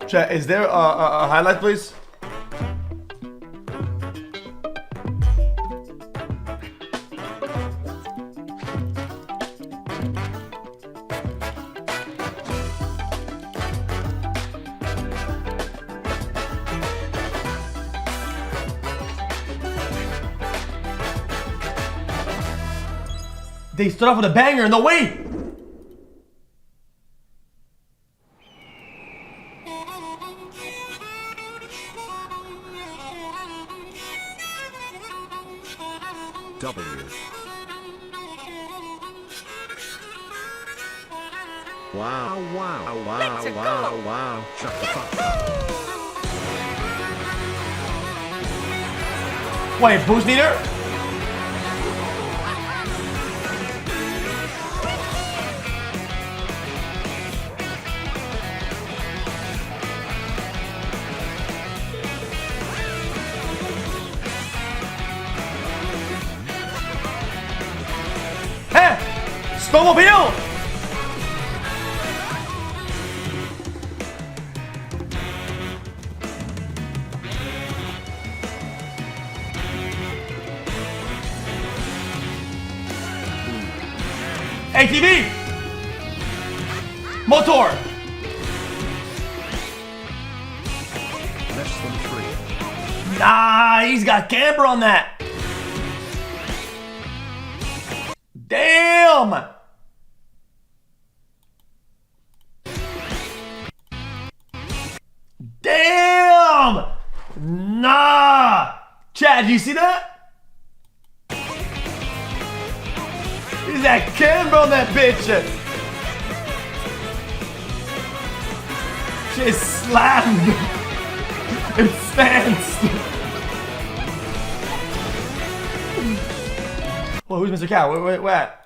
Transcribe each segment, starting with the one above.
Chat, is there a highlight, please? They start off with a banger, no way! W. Wow, wow, wow, wow, wow. Shut the fuck up. Wait, boost meter? Hey! Snowmobile! ATV! Motor! Less than 3. Nah, he's got camber on that. Damn! Damn! Nah! Chad, you see that? He's that camber on that bitch. She slammed. It stands. Well, who's Mr. Cow? Where at? What?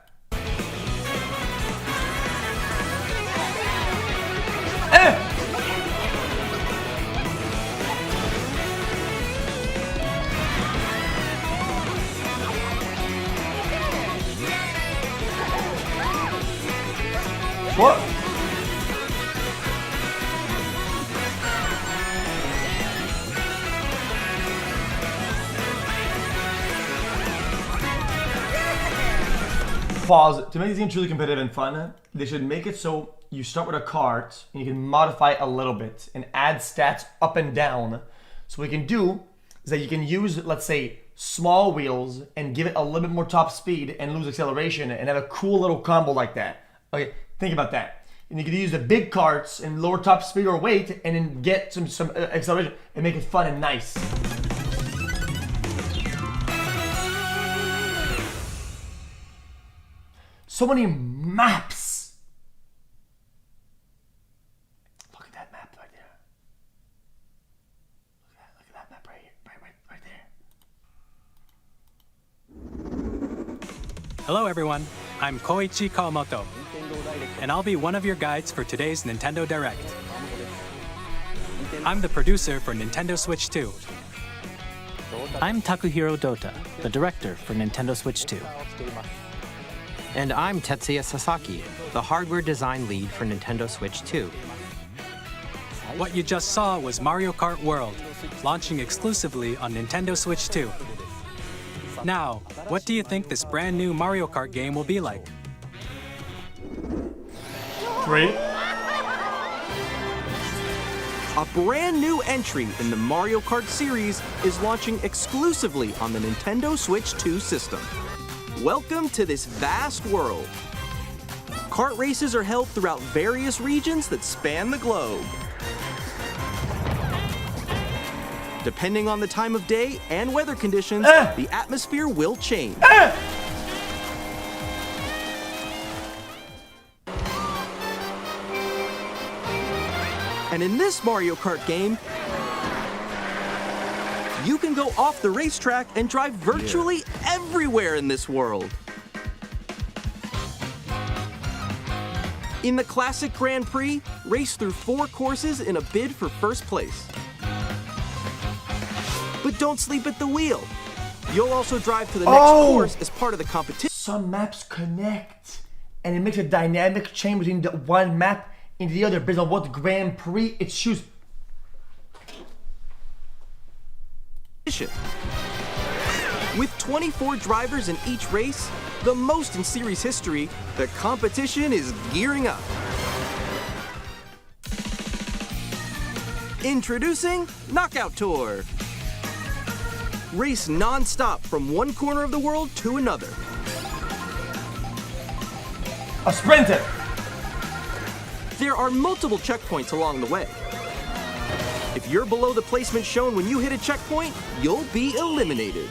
Pause. To make this game truly competitive and fun, they should make it so you start with a cart and you can modify it a little bit and add stats up and down. So what you can do is that you can use, let's say, small wheels and give it a little bit more top speed and lose acceleration and have a cool little combo like that. Okay, think about that. And you can use the big carts and lower top speed or weight and then get some acceleration and make it fun and nice. So many maps. Look at that map right there. Look at that map right here, right there. Hello everyone, I'm Koichi Kawamoto, and I'll be one of your guides for today's Nintendo Direct. I'm the producer for Nintendo Switch 2. I'm Takuhiro Dota, the director for Nintendo Switch 2. And I'm Tetsuya Sasaki, the hardware design lead for Nintendo Switch 2. What you just saw was Mario Kart World, launching exclusively on Nintendo Switch 2. Now, what do you think this brand new Mario Kart game will be like? 3. A brand new entry in the Mario Kart series is launching exclusively on the Nintendo Switch 2 system. Welcome to this vast world. Kart races are held throughout various regions that span the globe. Depending on the time of day and weather conditions, the atmosphere will change. And in this Mario Kart game, you can go off the racetrack and drive virtually everywhere in this world. In the classic Grand Prix, race through 4 courses in a bid for first place. But don't sleep at the wheel. You'll also drive to the next course as part of the competition. Some maps connect, and it makes a dynamic chain between the one map and the other based on what Grand Prix it chooses. With 24 drivers in each race, the most in series history, the competition is gearing up. Introducing Knockout Tour. Race non-stop from one corner of the world to another. A sprinter. There are multiple checkpoints along the way. If you're below the placement shown when you hit a checkpoint, you'll be eliminated.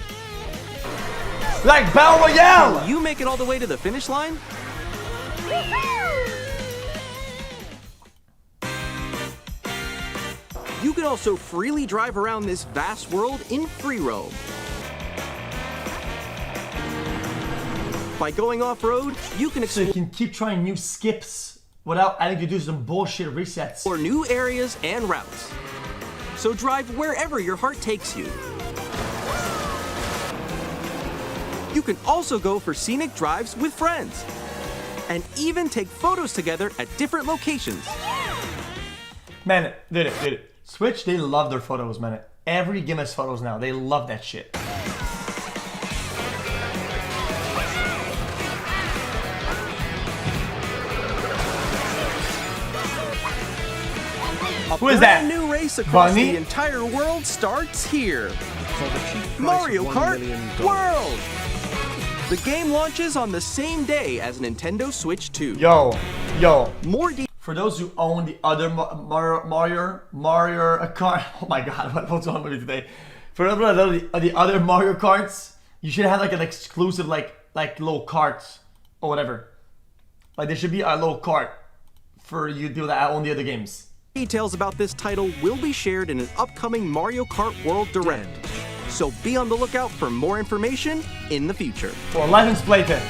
Like Battle Royale! Will you make it all the way to the finish line? You can also freely drive around this vast world in free roam. By going off-road, you can So you explore can keep trying new skips without having to do some bullshit resets. new areas and routes. So drive wherever your heart takes you. You can also go for scenic drives with friends, and even take photos together at different locations. Man, dude. Switch, they love their photos, man. Every game has photos now. They love that shit. Who is that? A new race across Bunny? the entire world starts here. Mario Kart World! The game launches on the same day as Nintendo Switch 2. Yo. More details. For those who own the other Mario Kart, oh my god, what's wrong with me today? For the other Mario Karts, you should have like an exclusive like little carts or whatever. Like there should be a little cart for you to do that on the other games. Details about this title will be shared in an upcoming Mario Kart World Direct. So be on the lookout for more information in the future. Well, Legends Playtest.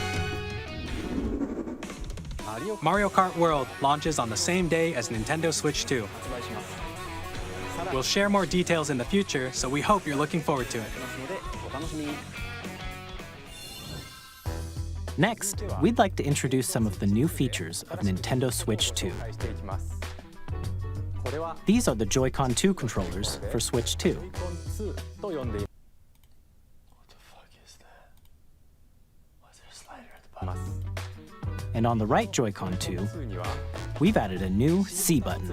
Mario Kart World launches on the same day as Nintendo Switch 2. We'll share more details in the future, so we hope you're looking forward to it. Next, we'd like to introduce some of the new features of Nintendo Switch 2. These are the Joy-Con 2 controllers for Switch 2. What the fuck is that? Why is there a slider at the bottom? And on the right Joy-Con 2, we've added a new C button.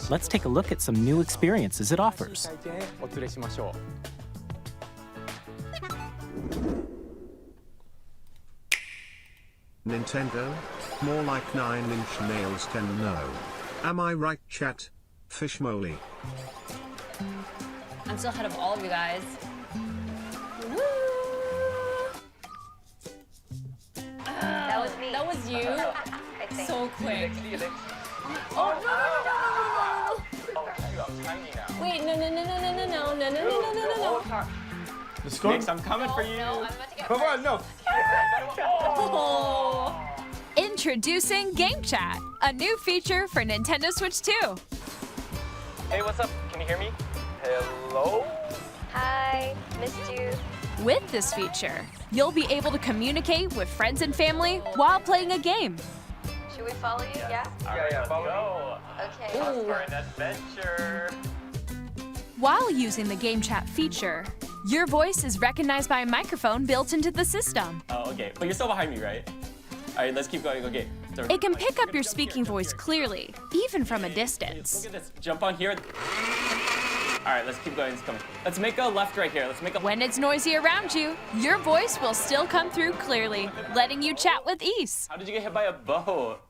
Let's take a look at some new experiences it offers. Nintendo? More like 9-inch nails 10 no. Am I right, chat? Fish moly. I'm still ahead of all of you guys. Woo! That was me. That was you? I think. So quick. Oh, no. Wait, no. Let's go. I'm coming for you. No, I'm about to get Come on, no. Oh. Introducing Game Chat, a new feature for Nintendo Switch 2. Hey, what's up? Can you hear me? Hello? Hi, missed you. With this feature, you'll be able to communicate with friends and family while playing a game. Should we follow you? Yeah? Yeah, follow me. Okay. Off for an adventure. While using the Game Chat feature, your voice is recognized by a microphone built into the system. Oh, okay. But you're still behind me, right? All right, let's keep going. Okay. So, It can pick up your speaking voice clearly, even from a distance. Look at this. Jump on here. All right, let's keep going. It's coming. Let's make a left right here. Let's make a. When it's noisy around you, your voice will still come through clearly, letting you chat with ease. How did you get hit by a boat?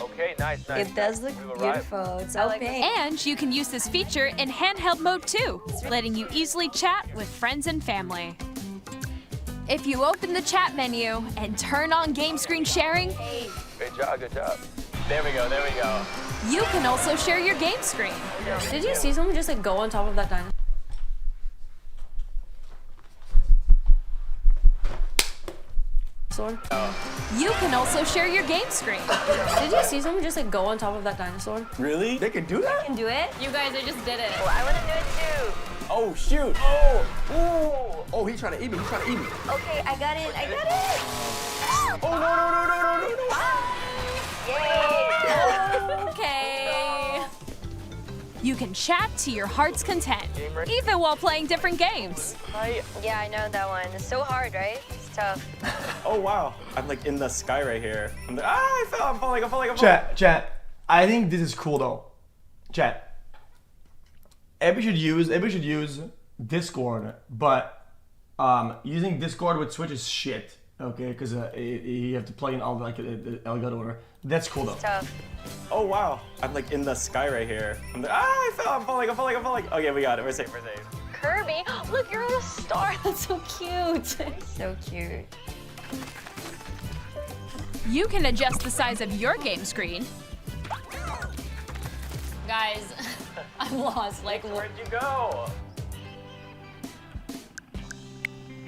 Okay, nice. It does look beautiful. It's all pink. And you can use this feature in handheld mode too, letting you easily chat with friends and family. If you open the chat menu and turn on game screen sharing, Good job, good job. There we go, there we go. you can also share your game screen. Did you see someone just like go on top of that dinosaur? You can also share your game screen. Did you see someone just like go on top of that dinosaur? Really? They can do that? Can do it? You guys, I just did it. I want to do it too. Oh, shoot. Oh, ooh. Oh, he's trying to eat me. He's trying to eat me. Okay, I got it. I got it. Oh, no. Yay! Okay. You can chat to your heart's content, even while playing different games. Yeah, I know that one. It's so hard, right? It's tough. Oh wow, I'm like in the sky right here. I'm like, I fell, I'm falling. Chat. I think this is cool though. Chat. Everybody should use Discord, but using Discord with Switch is shit. Okay, because you have to play in all like the Elgato order. That's cool though. It's tough. Oh wow, I'm like in the sky right here. I'm like, I fell, I'm falling. Okay, we got it. We're safe. Kirby, look, you're a star. That's so cute. So cute. You can adjust the size of your game screen, Guys, I'm lost. Like, Where'd you go?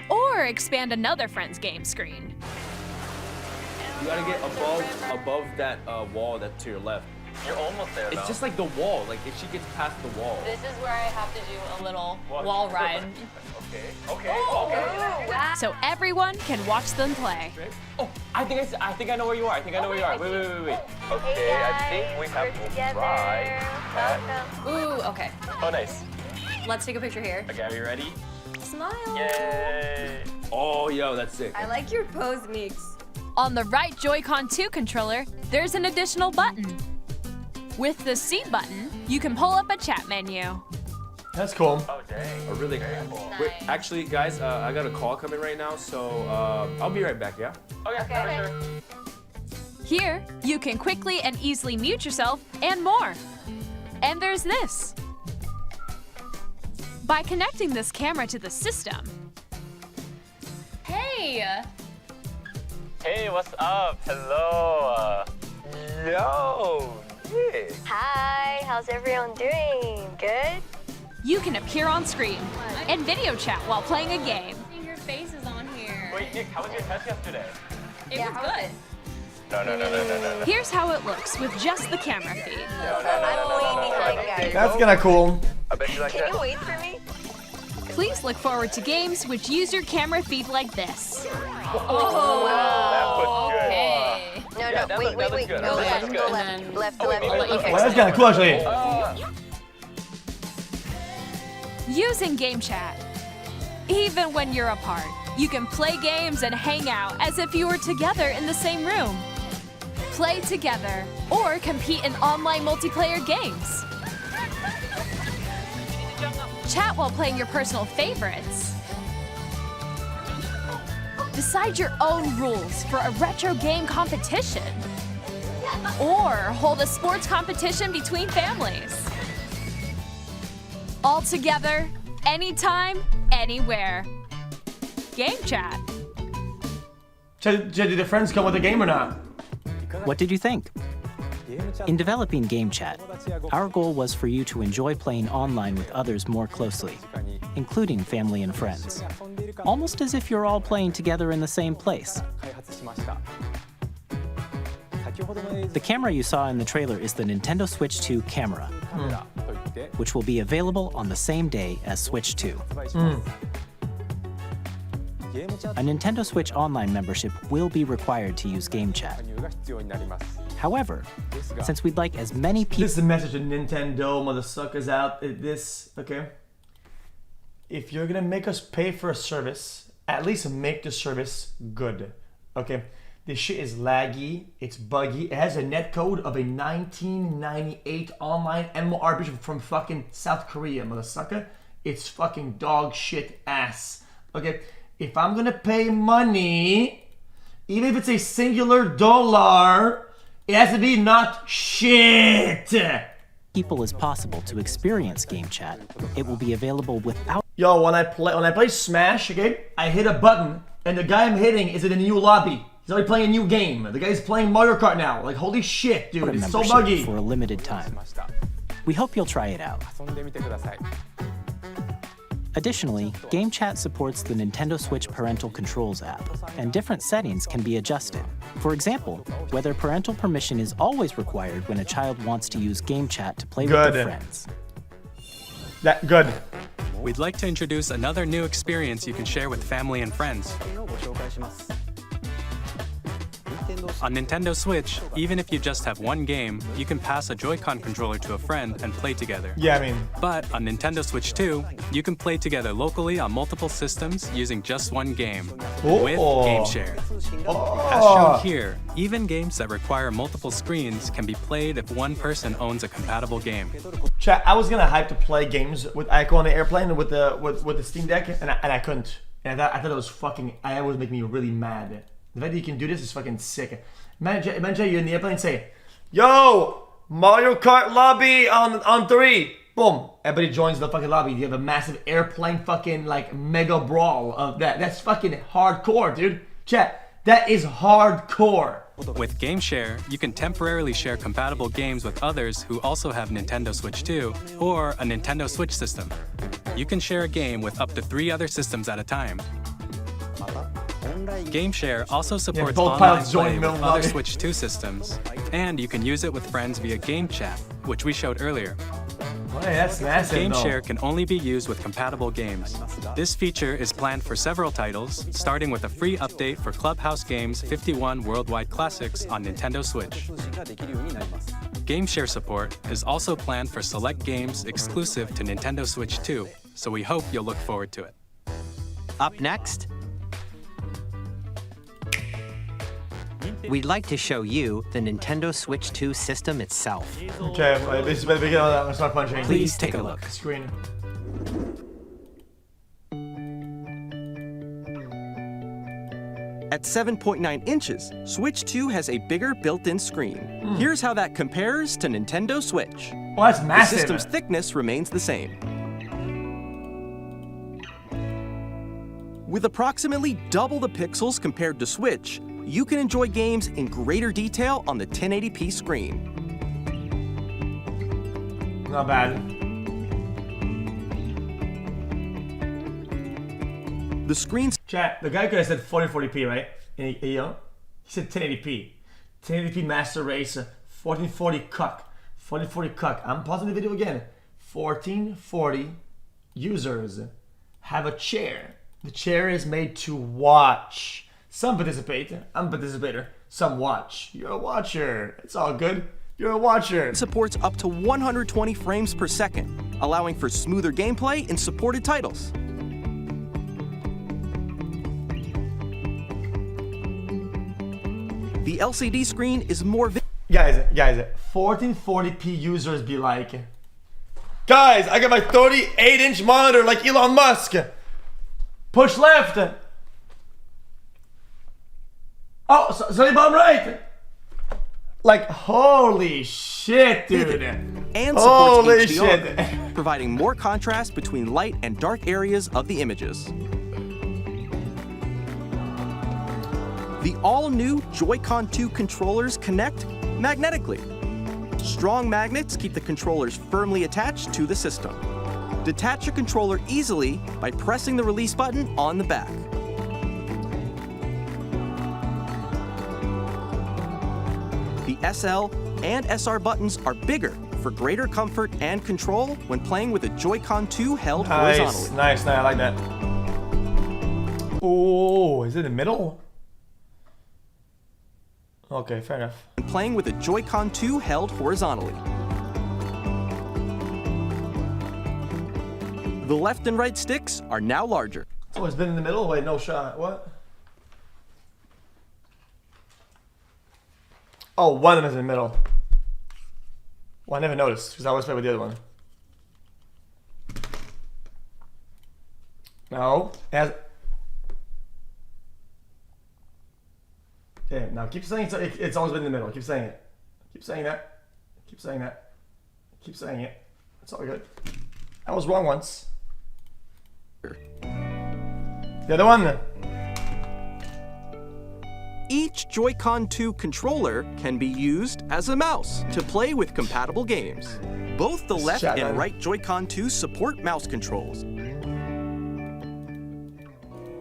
or expand another friend's game screen. You gotta get above that wall that's to your left. You're almost there. It's just like the wall. Like if she gets past the wall. this is where I have to do a little wall ride. Okay. So everyone can watch them play. Oh, I think I know where you are. Wait. Hey guys, I think we have we're to together. try. Ooh, okay. Oh, nice. Let's take a picture here. Okay, are you ready? Smile. Yay! Oh, yo, that's sick. I like your pose, Meeks. On the right Joy-Con 2 controller, there's an additional button. With the C button, you can pull up a chat menu. That's cool. Oh, dang. Oh, really? Wait, actually, guys, I got a call coming right now, so I'll be right back. Yeah. Okay, for sure. Here, you can quickly and easily mute yourself and more. And there's this. By connecting this camera to the system, Hey! Hey, what's up? Hello. Yo. Yeah. Hi, how's everyone doing? Good? you can appear on screen and video chat while playing a game. Your face is on here. Wait, Nick, how was your test yesterday? It was good. No. Here's how it looks with just the camera feed. I'm way behind, guys. That's kind of cool. I bet you like Can you wait for me? Please look forward to games which use your camera feed like this. Okay. No, Yeah, wait. that looks Go good. left, And go then- left. I'll let you Well, fix that's it. kind of cool actually. Using Game Chat. Even when you're apart, you can play games and hang out as if you were together in the same room. Play together or compete in online multiplayer games. Chat while playing your personal favorites. Decide your own rules for a retro game competition. Or hold a sports competition between families. All together, anytime, anywhere. Game Chat. Did the friends come with a game or not? What did you think? In developing Game Chat, our goal was for you to enjoy playing online with others more closely, including family and friends, almost as if you're all playing together in the same place. The camera you saw in the trailer is the Nintendo Switch 2 camera, which will be available on the same day as Switch 2. A Nintendo Switch Online membership will be required to use Game Chat. However, since we'd like as many people... This is a message to Nintendo motherfuckers out this, okay? If you're gonna make us pay for a service, at least make the service good, okay? This shit is laggy, it's buggy, it has a netcode of a 1998 online MMORPG from fucking South Korea, motherfucker. It's fucking dog shit ass, okay? If I'm gonna pay money, even if it's a singular dollar, it has to be not shit. people as possible to experience Game Chat, it will be available without... Yo, when I play Smash, okay, I hit a button, and the guy I'm hitting is in a new lobby. He's already playing a new game. The guy's playing Mario Kart now. Like, holy shit, dude, it's so buggy. For a limited time. We hope you'll try it out. Additionally, Game Chat supports the Nintendo Switch Parental Controls app, and different settings can be adjusted. For example, whether parental permission is always required when a child wants to use Game Chat to play with their friends. Good. We'd like to introduce another new experience you can share with family and friends. On Nintendo Switch, even if you just have one game, you can pass a Joy-Con controller to a friend and play together. Yeah, I mean. But on Nintendo Switch 2, you can play together locally on multiple systems using just one game with Game Share. As shown here, even games that require multiple screens can be played if one person owns a compatible game. Chat, I was gonna hype to play games with Ico on the airplane with the Steam Deck, and I couldn't. And I thought it was fucking. It was making me really mad. The fact that you can do this is fucking sick. Imagine you're in the airplane and say, "Yo, Mario Kart lobby on 3." Boom. Everybody joins the fucking lobby. You have a massive airplane fucking like mega brawl of that. That's fucking hardcore, dude. Chat, that is hardcore. With Game Share, you can temporarily share compatible games with others who also have Nintendo Switch 2 or a Nintendo Switch system. You can share a game with up to 3 other systems at a time. Game Share also supports online play with other Switch 2 systems, and you can use it with friends via Game Chat, which we showed earlier. Oh, yeah, that's massive. Game Share can only be used with compatible games. This feature is planned for several titles, starting with a free update for Clubhouse Games 51 Worldwide Classics on Nintendo Switch. Game Share support is also planned for select games exclusive to Nintendo Switch 2, so we hope you'll look forward to it. Up next, we'd like to show you the Nintendo Switch 2 system itself. Okay, this is the beginning of that. I'm gonna start punching. Please take a look. Screen. At 7.9 inches, Switch 2 has a bigger built-in screen. Here's how that compares to Nintendo Switch. Well, that's massive. The system's thickness remains the same. With approximately double the pixels compared to Switch, you can enjoy games in greater detail on the 1080p screen. Not bad. The screen's Chat, the guy could have said 1440p, right? And he said 1080p. 1080p Master Race, 1440 cuck. 1440 cuck. I'm pausing the video again. 1440 users have a chair. The chair is made to watch. Some participate. I'm a participator. Some watch. You're a watcher. It's all good. You're a watcher. supports up to 120 frames per second, allowing for smoother gameplay in supported titles. The LCD screen is more Guys, 1440p users be like, guys, I got my 38-inch monitor like Elon Musk. Push left. Oh, sorry, bottom right. Like, holy shit, dude. and supports Holy HDR, shit. providing more contrast between light and dark areas of the images. The all-new Joy-Con 2 controllers connect magnetically. Strong magnets keep the controllers firmly attached to the system. Detach your controller easily by pressing the release button on the back. The SL and SR buttons are bigger for greater comfort and control when playing with a Joy-Con 2 held horizontally. Nice, I like that. Oh, is it in the middle? Okay, fair enough. When playing with a Joy-Con 2 held horizontally. The left and right sticks are now larger. Oh, it's been in the middle? Wait, no shot. What? Oh, one of them is in the middle. Well, I never noticed because I always play with the other one. No. It has... Okay, now keep saying it's always been in the middle. Keep saying it. Keep saying that. Keep saying that. Keep saying it. It's all good. I was wrong once. The other one. Each Joy-Con 2 controller can be used as a mouse to play with compatible games. Both the left and right Joy-Con 2 support mouse controls.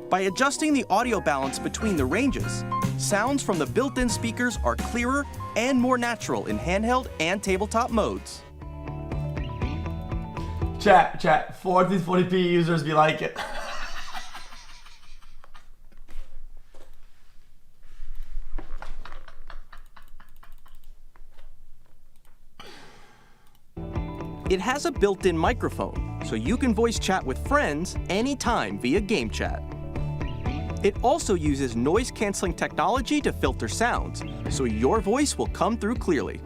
By adjusting the audio balance between the ranges, sounds from the built-in speakers are clearer and more natural in handheld and tabletop modes. Chat, 1440p users be like it. It has a built-in microphone, so you can voice chat with friends anytime via game chat. It also uses noise-canceling technology to filter sounds, so your voice will come through clearly.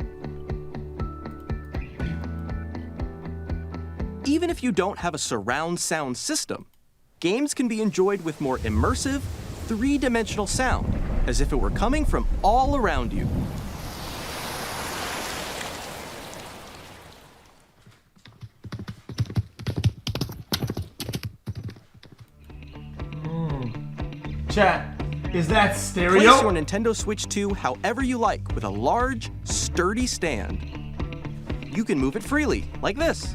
Even if you don't have a surround sound system, games can be enjoyed with more immersive, three-dimensional sound, as if it were coming from all around you. Chat, is that stereo? Place your Nintendo Switch 2 however you like with a large, sturdy stand. You can move it freely, like this.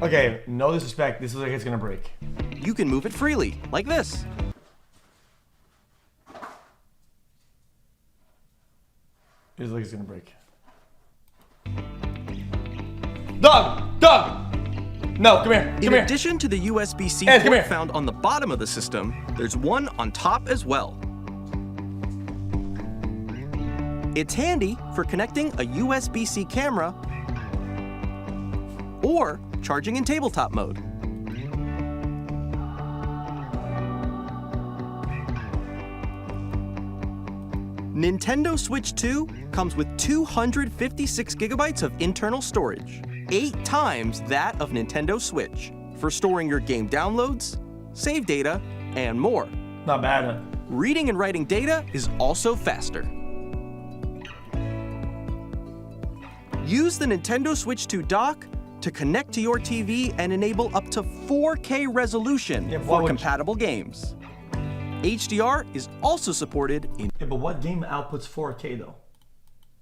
Okay, no disrespect, this looks like it's gonna break. You can move it freely, like this. It looks like it's gonna break. Doug! Doug! No, come here. In addition to the USB-C port found on the bottom of the system, there's one on top as well. It's handy for connecting a USB-C camera or charging in tabletop mode. Nintendo Switch 2 comes with 256 gigabytes of internal storage, 8 times that of Nintendo Switch, for storing your game downloads, save data, and more. Not bad, huh? Reading and writing data is also faster. Use the Nintendo Switch 2 dock to connect to your TV and enable up to 4K resolution for compatible games. HDR is also supported in but what game outputs 4K though?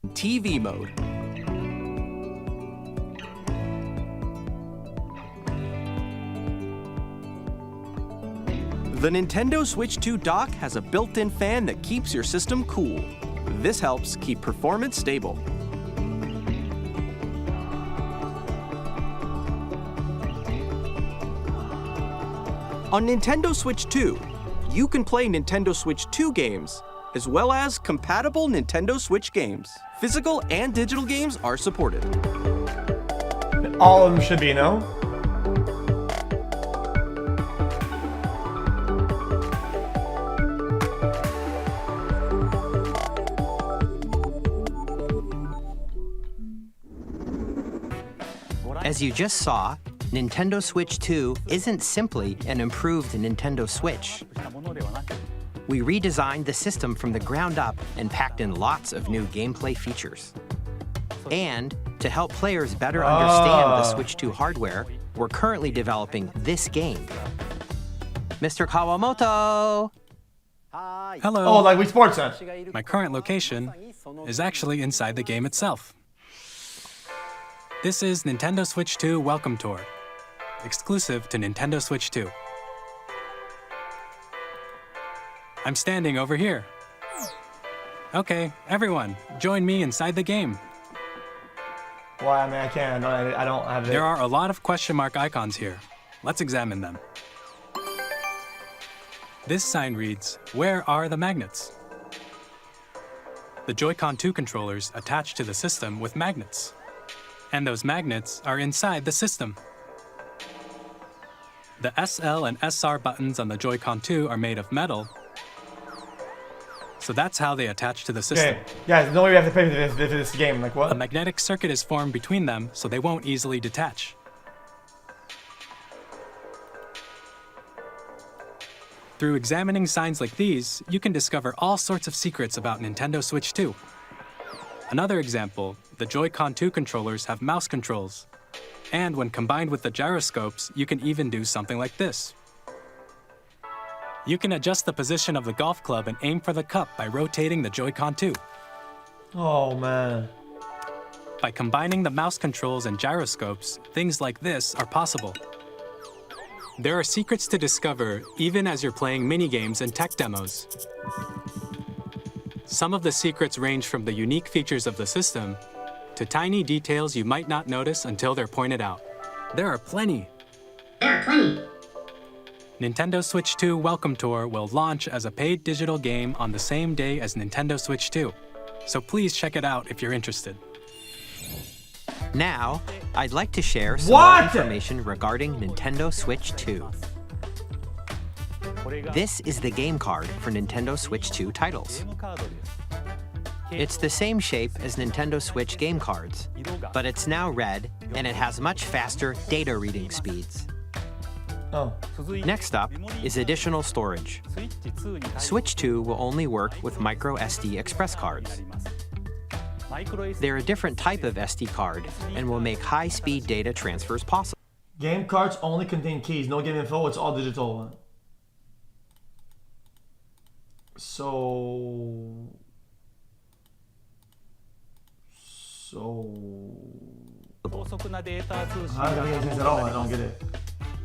TV mode. The Nintendo Switch 2 dock has a built-in fan that keeps your system cool. This helps keep performance stable. On Nintendo Switch 2, you can play Nintendo Switch 2 games, as well as compatible Nintendo Switch games. Physical and digital games are supported. All of them should be, no? As you just saw, Nintendo Switch 2 isn't simply an improved Nintendo Switch. We redesigned the system from the ground up and packed in lots of new gameplay features. And to help players better understand the Switch 2 hardware, we're currently developing this game. Mr. Kawamoto! Hello. Oh, like Wii Sports Center. My current location is actually inside the game itself. This is Nintendo Switch 2 Welcome Tour, exclusive to Nintendo Switch 2. I'm standing over here. Okay, everyone, join me inside the game. Well, I mean, I can't. I don't have it. There are a lot of question mark icons here. Let's examine them. This sign reads, "Where are the magnets?" The Joy-Con 2 controllers attach to the system with magnets. And those magnets are inside the system. The SL and SR buttons on the Joy-Con 2 are made of metal, so that's how they attach to the system. Okay, guys, no way we have to pay for this game. Like what? A magnetic circuit is formed between them, so they won't easily detach. Through examining signs like these, you can discover all sorts of secrets about Nintendo Switch 2. Another example, the Joy-Con 2 controllers have mouse controls. And when combined with the gyroscopes, you can even do something like this. You can adjust the position of the golf club and aim for the cup by rotating the Joy-Con 2. Oh, man. By combining the mouse controls and gyroscopes, things like this are possible. There are secrets to discover even as you're playing minigames and tech demos. Some of the secrets range from the unique features of the system to tiny details you might not notice until they're pointed out. There are plenty. Nintendo Switch 2 Welcome Tour will launch as a paid digital game on the same day as Nintendo Switch 2, so please check it out if you're interested. Now, I'd like to share some What? more information regarding Nintendo Switch 2. This is the game card for Nintendo Switch 2 titles. It's the same shape as Nintendo Switch game cards, but it's now red and it has much faster data reading speeds. Oh. Next up is additional storage. Switch 2 will only work with micro SD express cards. They're a different type of SD card and will make high-speed data transfers possible. Game cards only contain keys, no game info, it's all digital. So... I don't get it at all, I don't get it.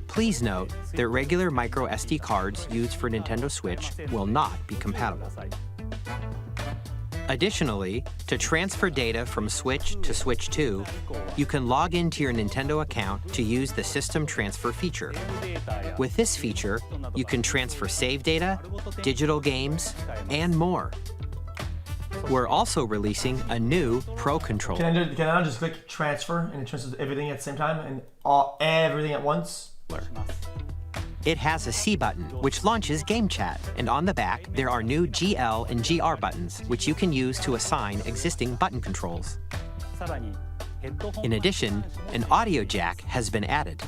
Please note that regular micro SD cards used for Nintendo Switch will not be compatible. Additionally, to transfer data from Switch to Switch 2, you can log into your Nintendo account to use the System Transfer feature. With this feature, you can transfer save data, digital games, and more. We're also releasing a new Pro controller. Can I just click transfer and it transfers everything at the same time and everything at once? It has a C button, which launches Game Chat, and on the back, there are new GL and GR buttons, which you can use to assign existing button controls. In addition, an audio jack has been added.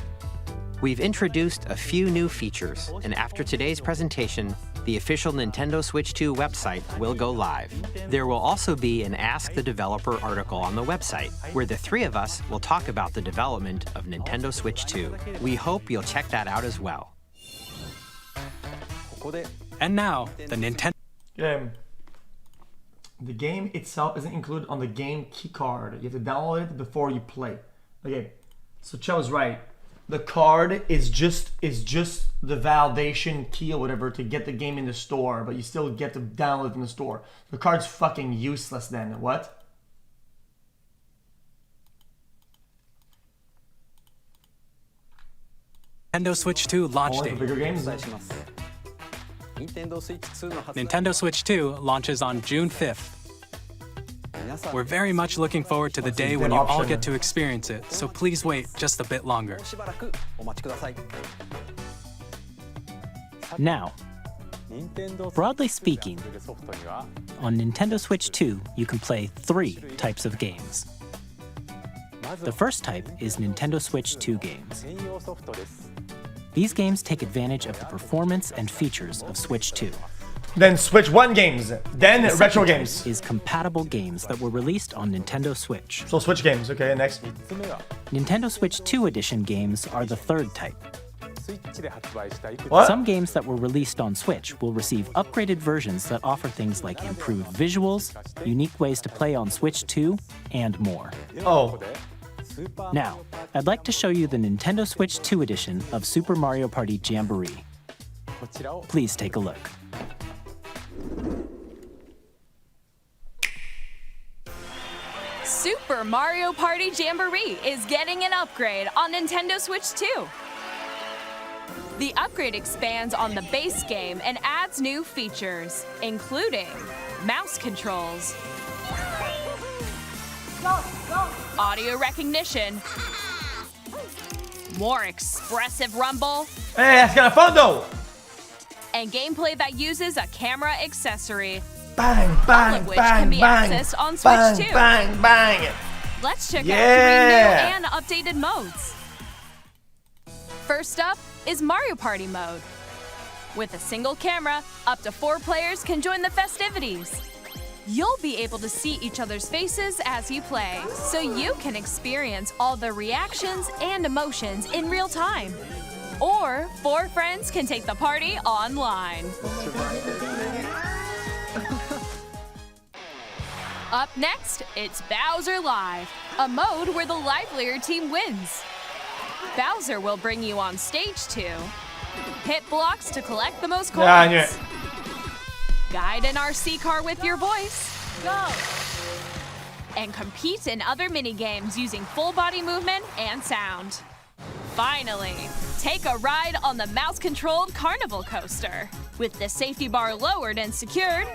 We've introduced a few new features, and after today's presentation, the official Nintendo Switch 2 website will go live. There will also be an Ask the Developer article on the website, where the three of us will talk about the development of Nintendo Switch 2. We hope you'll check that out as well. And now, the Nintendo... The game itself isn't included on the game key card. You have to download it before you play. Okay, so Cho's right. The card is just the validation key or whatever to get the game in the store, but you still get to download it in the store. The card's fucking useless then. What? Nintendo Switch 2 launch Only date. for bigger games? Nintendo Switch 2 launches on June 5th. We're very much looking forward to the day when you all get to experience it, so please wait just a bit longer. Now, broadly speaking, on Nintendo Switch 2, you can play 3 types of games. The first type is Nintendo Switch 2 games. These games take advantage of the performance and features of Switch 2. Then Switch 1 games. Then The retro second games. type is compatible games that were released on Nintendo Switch. So Switch games. Okay, next. Nintendo Switch 2 edition games are the third type. What? Some games that were released on Switch will receive upgraded versions that offer things like improved visuals, unique ways to play on Switch 2, and more. Oh. Now, I'd like to show you the Nintendo Switch 2 edition of Super Mario Party Jamboree. Please take a look. Super Mario Party Jamboree is getting an upgrade on Nintendo Switch 2. The upgrade expands on the base game and adds new features, including mouse controls, audio recognition, more expressive rumble, Hey, that's kind of fun though. and gameplay that uses a camera accessory, Bang, all of bang, which bang, can be bang. accessed on Switch Bang, 2. bang, bang. Let's check Yeah. out 3 new and updated modes. First up is Mario Party mode. With a single camera, up to 4 players can join the festivities. You'll be able to see each other's faces as you play, so you can experience all the reactions and emotions in real time. Or 4 friends can take the party online. Up next, it's Bowser Live, a mode where the livelier team wins. Bowser will bring you on stage to hit blocks to collect the most coins. Yeah, I knew it. Guide an RC car with your voice. Go! And compete in other mini-games using full body movement and sound. Finally, take a ride on the mouse-controlled carnival coaster. With the safety bar lowered and secured,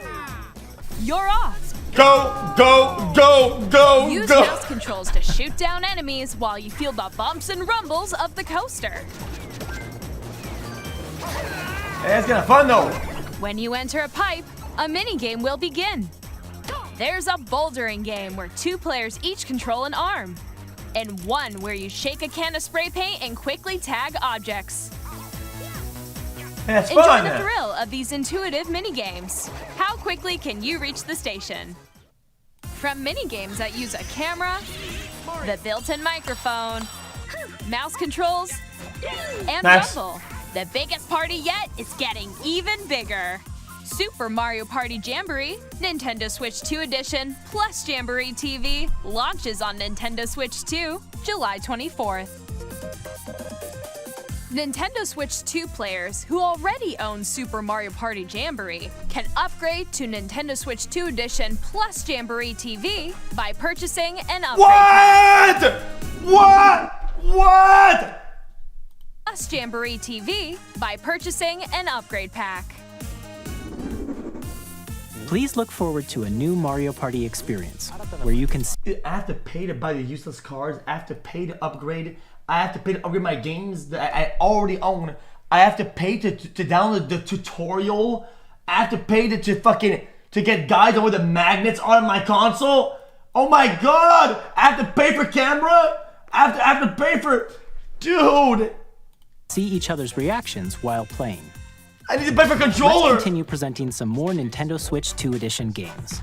you're off Go, go, go, go, Use go. mouse controls to shoot down enemies while you feel the bumps and rumbles of the coaster. Hey, it's kind of fun though. When you enter a pipe, a mini-game will begin. There's a bouldering game where 2 players each control an arm, and one where you shake a can of spray paint and quickly tag objects. That's Enjoy fun. the thrill of these intuitive mini-games. How quickly can you reach the station? From mini-games that use a camera, the built-in microphone, mouse controls, and Nice. rumble, the biggest party yet is getting even bigger. Super Mario Party Jamboree, Nintendo Switch 2 Edition, plus Jamboree TV launches on Nintendo Switch 2, July 24th. Nintendo Switch 2 players who already own Super Mario Party Jamboree can upgrade to Nintendo Switch 2 Edition plus Jamboree TV by purchasing an upgrade pack. What? Plus Jamboree TV by purchasing an upgrade pack. Please look forward to a new Mario Party experience where you can I have to pay to buy the useless cards. I have to pay to upgrade. I have to pay to upgrade my games that I already own. I have to pay to download the tutorial. I have to pay to get guides on where the magnets are on my console. Oh my god! I have to pay for camera. I have to pay for, dude. see each other's reactions while playing. I need to pay for controller. Let's continue presenting some more Nintendo Switch 2 Edition games.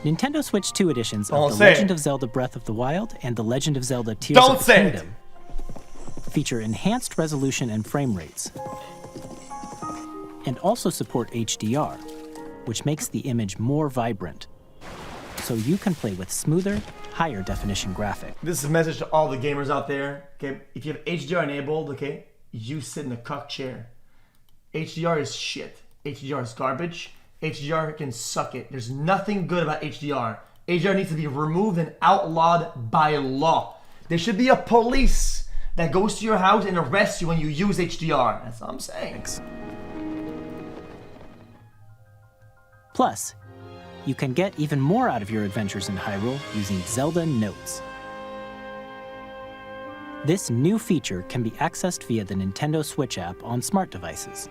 Nintendo Switch 2 editions Don't of The say Legend it. of Zelda Breath of the Wild and The Legend of Zelda Tears Don't of the say it. Kingdom feature enhanced resolution and frame rates, and also support HDR, which makes the image more vibrant, so you can play with smoother, higher definition graphics. This is a message to all the gamers out there. Okay, if you have HDR enabled, okay, you sit in the cuck chair. HDR is shit. HDR is garbage. HDR can suck it. There's nothing good about HDR. HDR needs to be removed and outlawed by law. There should be a police that goes to your house and arrests you when you use HDR. That's what I'm saying. Plus, you can get even more out of your adventures in Hyrule using Zelda Notes. This new feature can be accessed via the Nintendo Switch app on smart devices.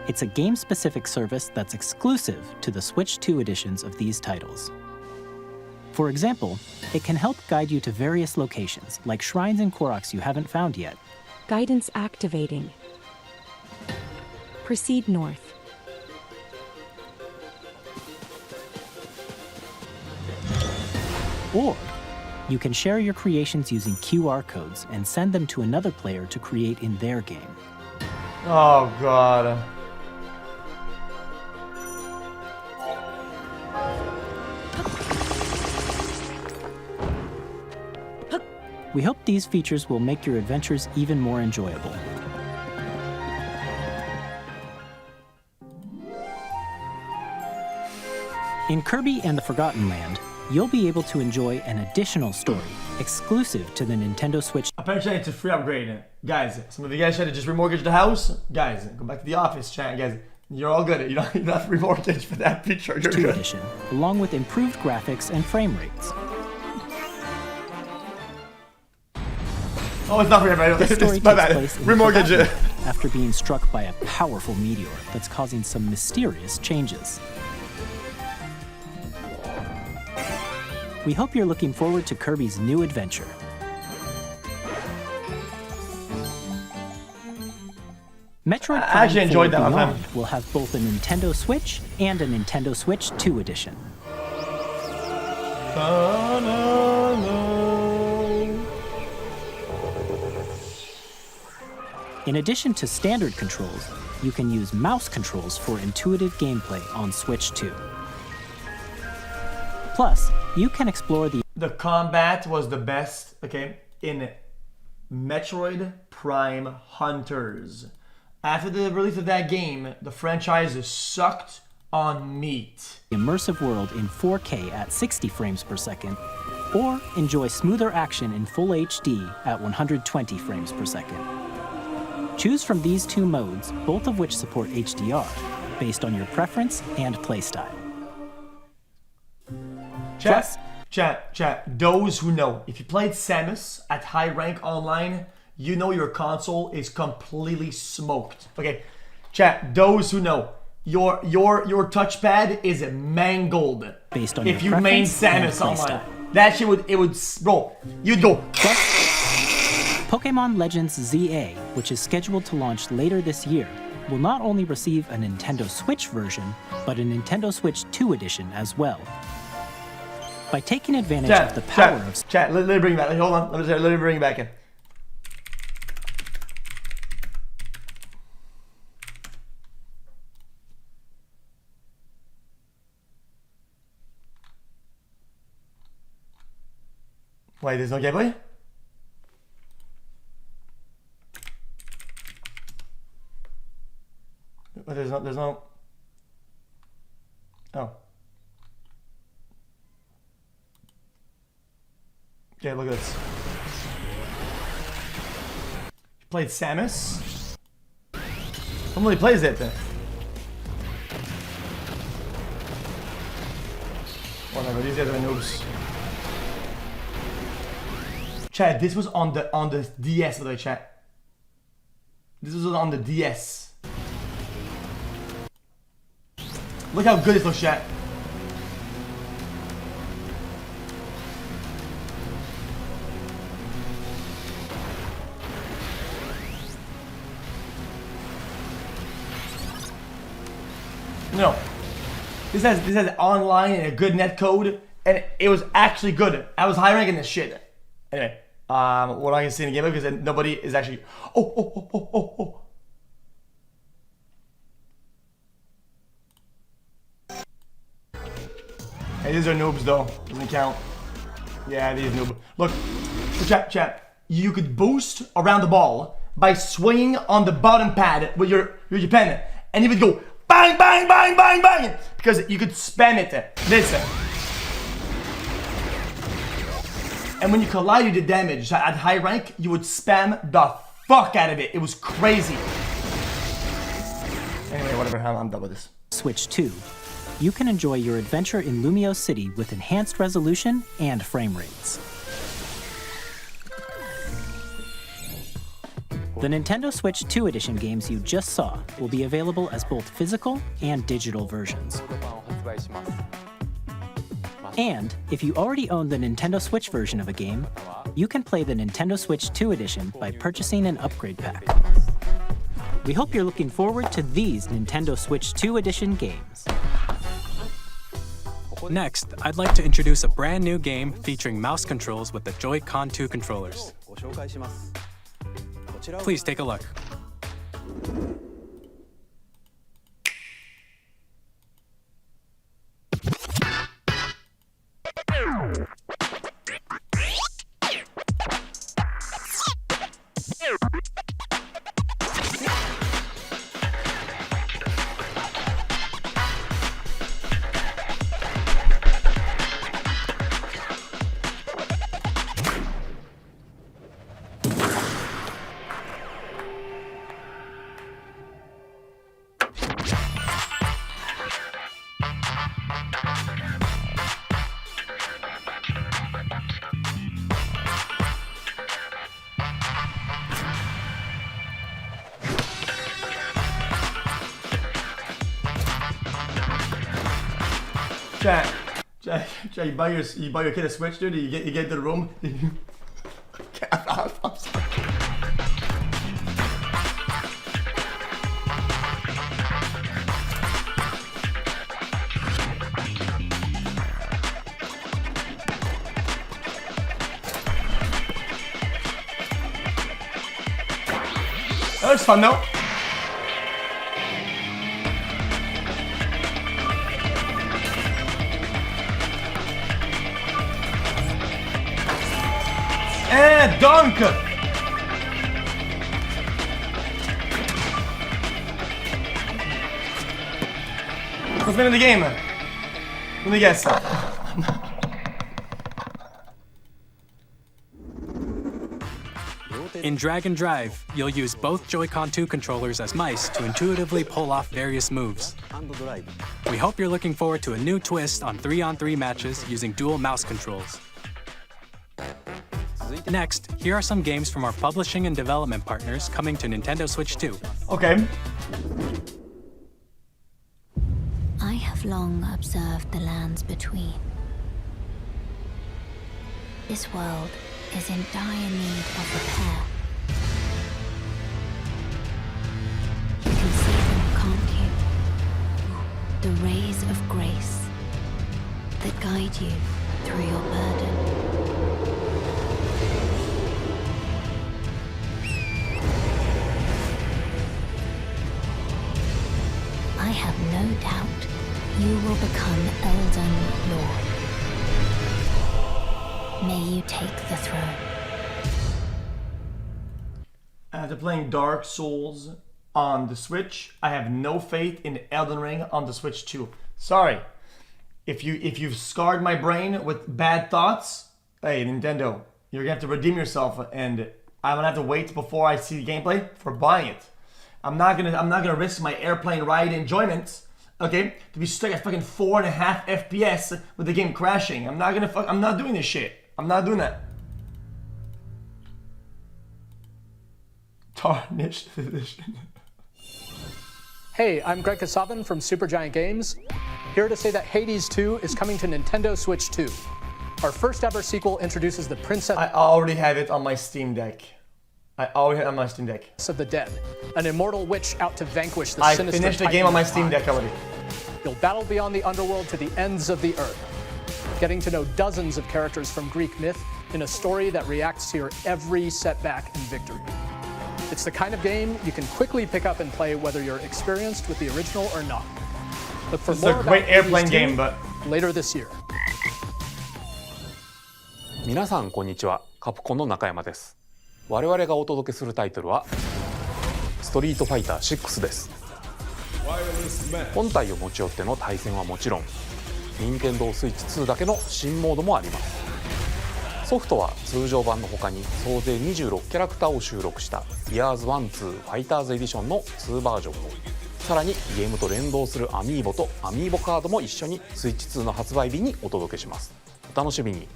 It's a game-specific service that's exclusive to the Switch 2 editions of these titles. For example, it can help guide you to various locations, like shrines and Koroks you haven't found yet. Guidance activating. Proceed north. Or you can share your creations using QR codes and send them to another player to create in their game. Oh god. We hope these features will make your adventures even more enjoyable. In Kirby and the Forgotten Land, you'll be able to enjoy an additional story exclusive to the Nintendo Switch. Apparently it's a free upgrade. Guys, some of you guys tried to just remortgage the house. Guys, go back to the office, chat. Guys, you're all good. You don't have to remortgage for that feature. You're 2 good. edition, along with improved graphics and frame rates. Oh, it's not free upgrade. The story It's my takes bad. place in the Remortgage Forgotten it. Land after being struck by a powerful meteor that's causing some mysterious changes. We hope you're looking forward to Kirby's new adventure. Metroid I Prime actually enjoyed 4 that one, man. Beyond will have both a Nintendo Switch and a Nintendo Switch 2 edition. In addition to standard controls, you can use mouse controls for intuitive gameplay on Switch 2. Plus, you can explore The combat was the best, okay, in Metroid Prime Hunters. After the release of that game, the franchise sucked on meat. immersive world in 4K at 60 frames per second, or enjoy smoother action in full HD at 120 frames per second. Choose from these two modes, both of which support HDR, based on your preference and playstyle. Chat. Those who know, if you played Samus at high rank online, you know your console is completely smoked. Okay, chat. Those who know, your touchpad is mangled. Based on if your you main preference Samus and online, playstyle. that shit would bro. You'd go. Pokemon Legends ZA, which is scheduled to launch later this year, will not only receive a Nintendo Switch version, but a Nintendo Switch 2 edition as well. By taking advantage of the power of... Chat, let me bring it back. Hold on, let me bring it back in. Wait, there's no gameplay? But there's no... Oh. Okay, look at this. You played Samus? Somebody plays it then. Whatever, these guys are noobs. Chat, this was on the DS, by the way, chat. This was on the DS. Look how good this looks, chat. No. This has online and a good net code, and it was actually good. I was high ranking this shit. Anyway, we're not gonna see in the game because nobody is actually. Oh. Hey, these are noobs though. Doesn't count. Yeah, these noob. Look, chat. You could boost around the ball by swinging on the bottom pad with your pen, and you would go bang, bang, bang, bang, bang, because you could spam it. Listen. And when you collide, you did damage. So at high rank, you would spam the fuck out of it. It was crazy. Anyway, whatever. I'm done with this. Switch 2. You can enjoy your adventure in Lumio City with enhanced resolution and frame rates. The Nintendo Switch 2 Edition games you just saw will be available as both physical and digital versions. And if you already own the Nintendo Switch version of a game, you can play the Nintendo Switch 2 Edition by purchasing an upgrade pack. We hope you're looking forward to these Nintendo Switch 2 Edition games. Next, I'd like to introduce a brand new game featuring mouse controls with the Joy-Con 2 controllers. Please take a look. Chat, you buy your kid a Switch, dude. You get into the room. I'm sorry. That was fun though. Dunk! What's been in the game? Let me guess. In Drag and Drive, you'll use both Joy-Con 2 controllers as mice to intuitively pull off various moves. We hope you're looking forward to a new twist on 3-on-3 matches using dual mouse controls. Next, here are some games from our publishing and development partners coming to Nintendo Switch 2. Okay. I have long observed the lands between. This world is in dire need of repair. You can see them, can't you? The rays of grace that guide you through your burden. I have no doubt you will become Elden Lord. May you take the throne. After playing Dark Souls on the Switch, I have no faith in Elden Ring on the Switch 2. Sorry. If you've scarred my brain with bad thoughts, hey Nintendo, you're gonna have to redeem yourself, and I'm gonna have to wait before I see the gameplay for buying it. I'm not gonna risk my airplane ride enjoyment, okay, to be stuck at fucking 4.5 FPS with the game crashing. I'm not doing this shit. I'm not doing that. Tarnished edition. Hey, I'm Greg Kasavin from Supergiant Games, here to say that Hades 2 is coming to Nintendo Switch 2. Our first ever sequel introduces the Princess... I already have it on my Steam Deck. Of the Dead, an immortal witch out to vanquish the I sinister finished the titan game on my of Steam time. Deck already. You'll battle beyond the underworld to the ends of the earth, getting to know dozens of characters from Greek myth in a story that reacts to your every setback and victory. It's the kind of game you can quickly pick up and play whether you're experienced with the original or not. Look for It's more a great about airplane Hades 2 game, but later this year. 皆さんこんにちは、カプコンの中山です。我々がお届けするタイトルはストリートファイター6です。本体を持ち寄っての対戦はもちろん、任天堂スイッチ2だけの新モードもあります。ソフトは通常版の他に総勢26キャラクターを収録したイヤーズ1、2ファイターズエディションの2バージョンを、さらにゲームと連動するアミーボとアミーボカードも一緒にスイッチ2の発売日にお届けします。お楽しみに。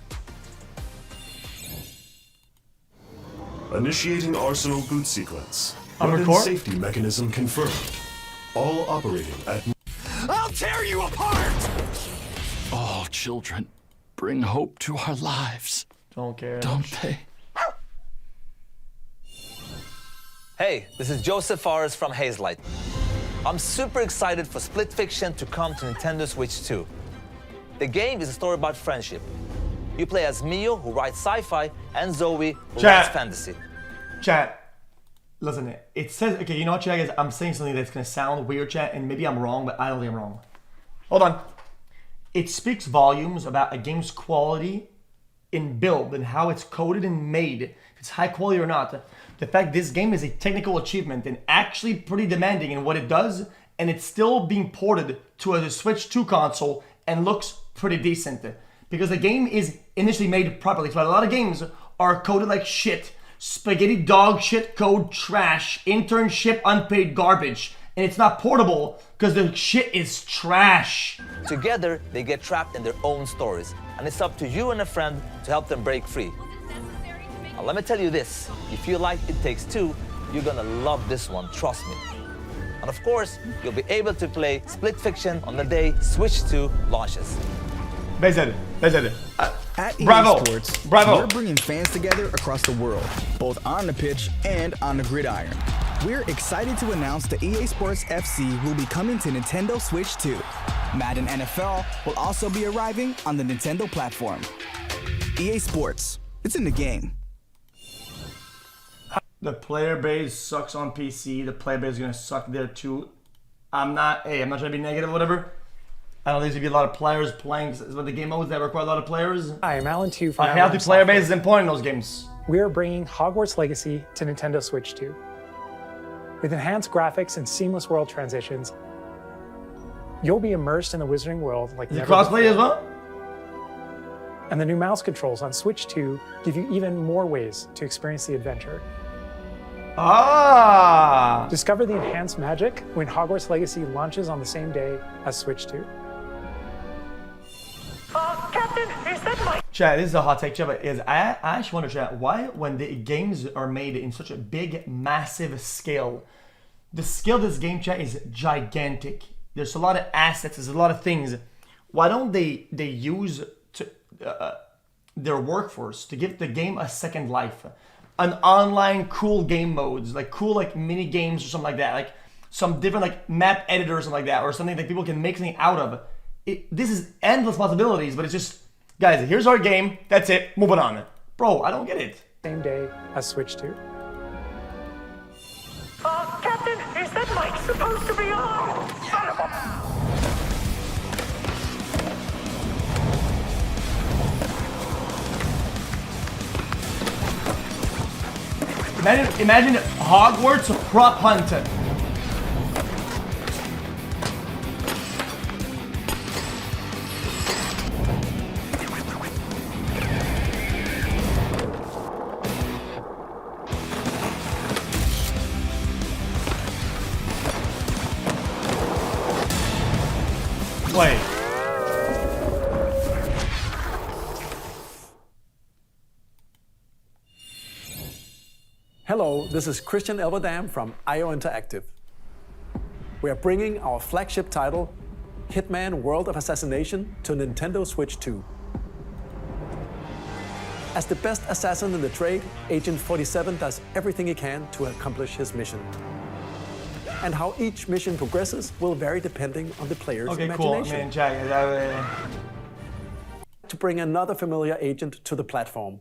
Initiating Arsenal boot sequence. Armored Weapon Core? safety mechanism confirmed. All operating at... I'll tear you apart! All children bring hope to our lives. Don't care. Don't they? Hey, this is Joseph Fares from Hazelight. I'm super excited for Split Fiction to come to Nintendo Switch 2. The game is a story about friendship. You play as Mio, who writes sci-fi, and Zoe, who writes fantasy. Chat, listen, it says, okay, you know what, chat, guys? I'm saying something that's gonna sound weird, chat, and maybe I'm wrong, but I don't think I'm wrong. Hold on. It speaks volumes about a game's quality in build and how it's coded and made, if it's high quality or not. The fact this game is a technical achievement and actually pretty demanding in what it does, and it's still being ported to a Switch 2 console and looks pretty decent. Because the game is initially made properly. So a lot of games are coded like shit. Spaghetti dog shit code trash. Internship unpaid garbage. And it's not portable because the shit is trash. Together, they get trapped in their own stories, and it's up to you and a friend to help them break free. Now, let me tell you this, if you like It Takes Two, you're gonna love this one, trust me. And of course, you'll be able to play Split Fiction on the day Switch 2 launches. Bezed. At EA Bravo. Sports, Bravo. we're bringing fans together across the world, both on the pitch and on the gridiron. We're excited to announce that EA Sports FC will be coming to Nintendo Switch 2. Madden NFL will also be arriving on the Nintendo platform. EA Sports, it's in the game. The player base sucks on PC. The player base is gonna suck there too. I'm not trying to be negative or whatever. I don't think there's gonna be a lot of players playing with the game modes that require a lot of players. Hi, I'm Alan Tu from A healthy player base is important in those games. We are bringing Hogwarts Legacy to Nintendo Switch 2. With enhanced graphics and seamless world transitions, you'll be immersed in the Wizarding world like never before. Crossplay as well? And the new mouse controls on Switch 2 give you even more ways to experience the adventure. Ah! Discover the enhanced magic when Hogwarts Legacy launches on the same day as Switch 2. Captain, is that my... Chat, this is a hot take, chat, but I actually wonder, chat, why when the games are made in such a big, massive scale, the scale of this game, chat, is gigantic. There's a lot of assets, there's a lot of things. Why don't they use their workforce to give the game a second life? An online cool game modes, like cool like mini games or something like that, like some different like map editors and like that, or something that people can make something out of. This is endless possibilities, but it's just, guys, here's our game, that's it, moving on. Bro, I don't get it. Same day as Switch 2. Captain, is that mic supposed to be on? Son of a... Imagine Hogwarts prop hunt. Wait. Hello, this is Christian Elverdam from IO Interactive. We are bringing our flagship title, Hitman World of Assassination, to Nintendo Switch 2. As the best assassin in the trade, Agent 47 does everything he can to accomplish his mission. And how each mission progresses will vary depending on the player's imagination. Cool. To bring another familiar agent to the platform.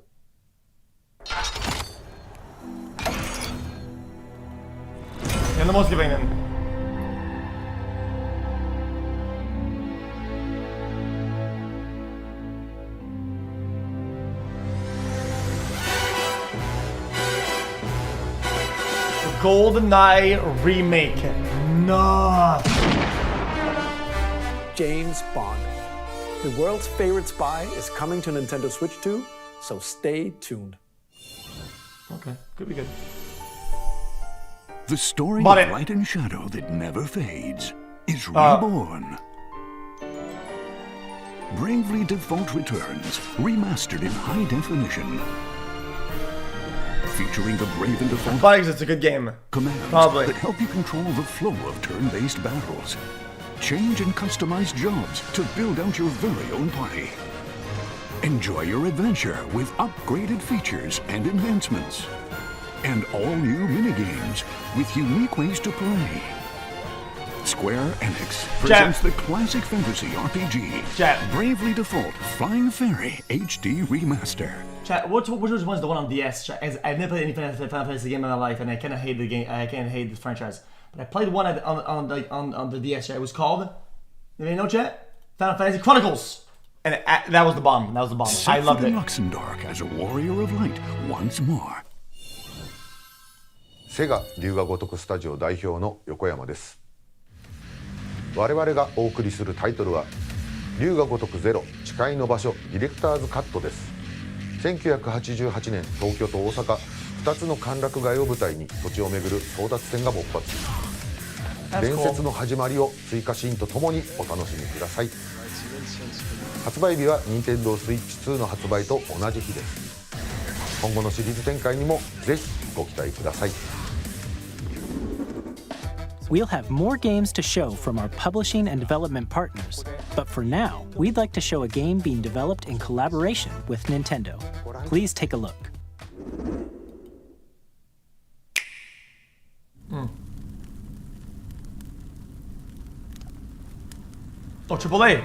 Jag måste skriva in den. GoldenEye remake. No. James Bond. The world's favorite spy is coming to Nintendo Switch 2, so stay tuned. Okay, could be good. The story of light and shadow that never fades is reborn. Bravely Default returns, remastered in high definition. Featuring the Brave and Default Bikes, it's a good game. Commands that help you control the flow of turn-based battles. Change and customize jobs to build out your very own party. Enjoy your adventure with upgraded features and enhancements. And all new minigames with unique ways to play. Square Enix presents the classic fantasy RPG, Bravely Default Flying Fairy HD Remaster. Chat, which one's the one on DS? Chat, I've never played any Final Fantasy game in my life, and I kind of hate the game. I kind of hate the franchise. But I played one on the DS. Chat. It was called, you know, chat, Final Fantasy Chronicles, and that was the bomb. That was the bomb. I loved it. Luxembourg as a warrior of light once more. セガ龍が如くスタジオ代表の横山です。我々がお送りするタイトルは龍が如くゼロ誓いの場所ディレクターズカットです。1988年東京と大阪2つの歓楽街を舞台に土地を巡る争奪戦が勃発。伝説の始まりを追加シーンとともにお楽しみください。発売日は Nintendo Switch 2の発売と同じ日です。今後のシリーズ展開にもぜひご期待ください。We'll have more games to show from our publishing and development partners, but for now, we'd like to show a game being developed in collaboration with Nintendo. Please take a look. Oh, AAA.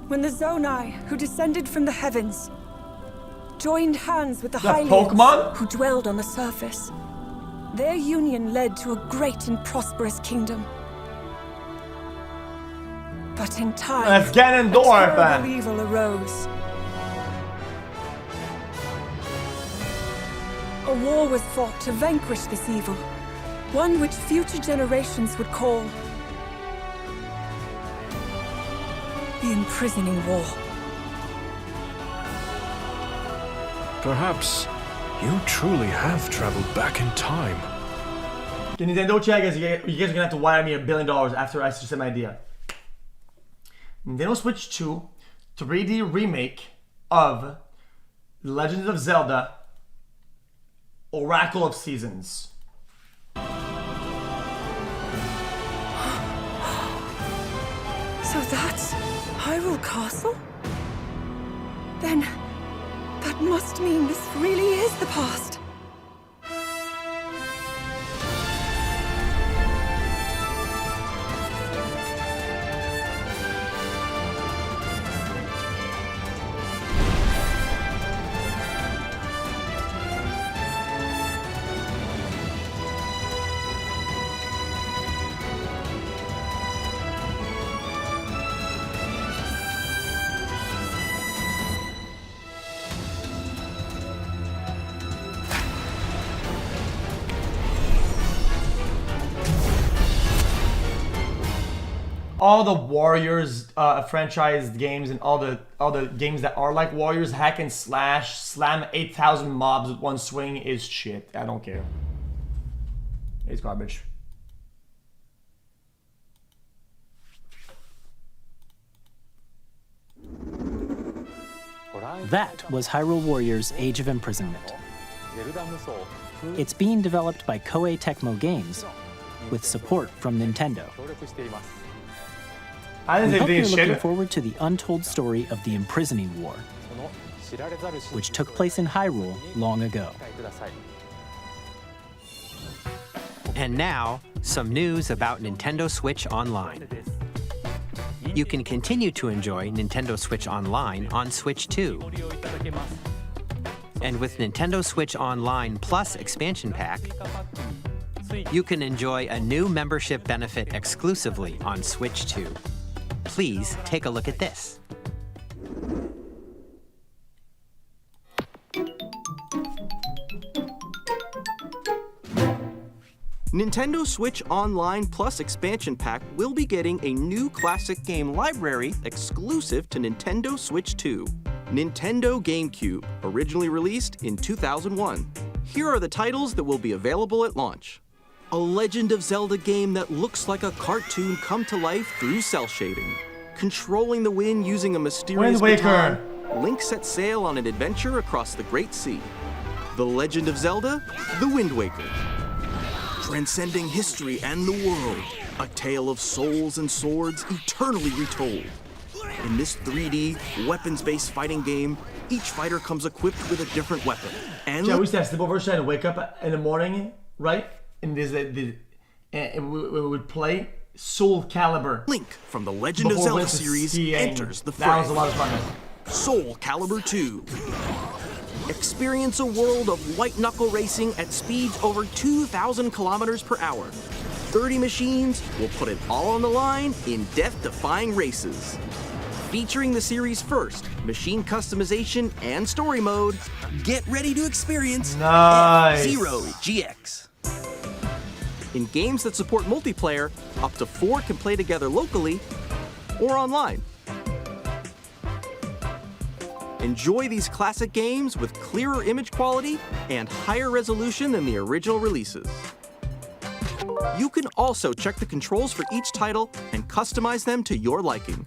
When the Zonai, who descended from the heavens, joined hands with the Pokemon who dwelled on the surface, their union led to a great and prosperous kingdom. But in time, That's Ganondorf. a terrible evil arose. A war was fought to vanquish this evil, one which future generations would call the Imprisoning War. Perhaps You truly have traveled back in time. The Nintendo chat, you guys are gonna have to wire me $1 billion after I said my idea. Nintendo Switch 2 3D remake of Legend of Zelda Oracle of Seasons. So that's Hyrule Castle? Then that must mean this really is the past. All the Warriors franchise games and all the games that are like Warriors, hack and slash, slam 8,000 mobs with one swing is shit. I don't care. It's garbage. That was Hyrule Warriors Age of Imprisonment. It's being developed by Koei Tecmo Games with support from Nintendo. We hope you're looking forward to the untold story of the Imprisoning War, which took place in Hyrule long ago. And now, some news about Nintendo Switch Online. You can continue to enjoy Nintendo Switch Online on Switch 2. And with Nintendo Switch Online Plus Expansion Pack, you can enjoy a new membership benefit exclusively on Switch 2. Please take a look at this. Nintendo Switch Online Plus Expansion Pack will be getting a new classic game library exclusive to Nintendo Switch 2. Nintendo GameCube, originally released in 2001. Here are the titles that will be available at launch. A Legend of Zelda game that looks like a cartoon come to life through cell shading. Controlling the wind using a mysterious baton, Link sets sail on an adventure across the Great Sea. The Legend of Zelda, The Wind Waker. Transcending history and the world, a tale of souls and swords eternally retold. In this 3D, weapons-based fighting game, each fighter comes equipped with a different weapon. And we used to have sleepover and wake up in the morning, right? And we would play Soul Calibur. Link from the Legend of Zelda series enters the fray. That was a lot of fun. Soul Calibur 2. Experience a world of white-knuckle racing at speeds over 2,000 kilometers per hour. 30 machines will put it all on the line in death-defying races. Featuring the series' first machine customization and story mode, get ready to experience F-Zero GX. In games that support multiplayer, up to 4 can play together locally or online. Enjoy these classic games with clearer image quality and higher resolution than the original releases. You can also check the controls for each title and customize them to your liking.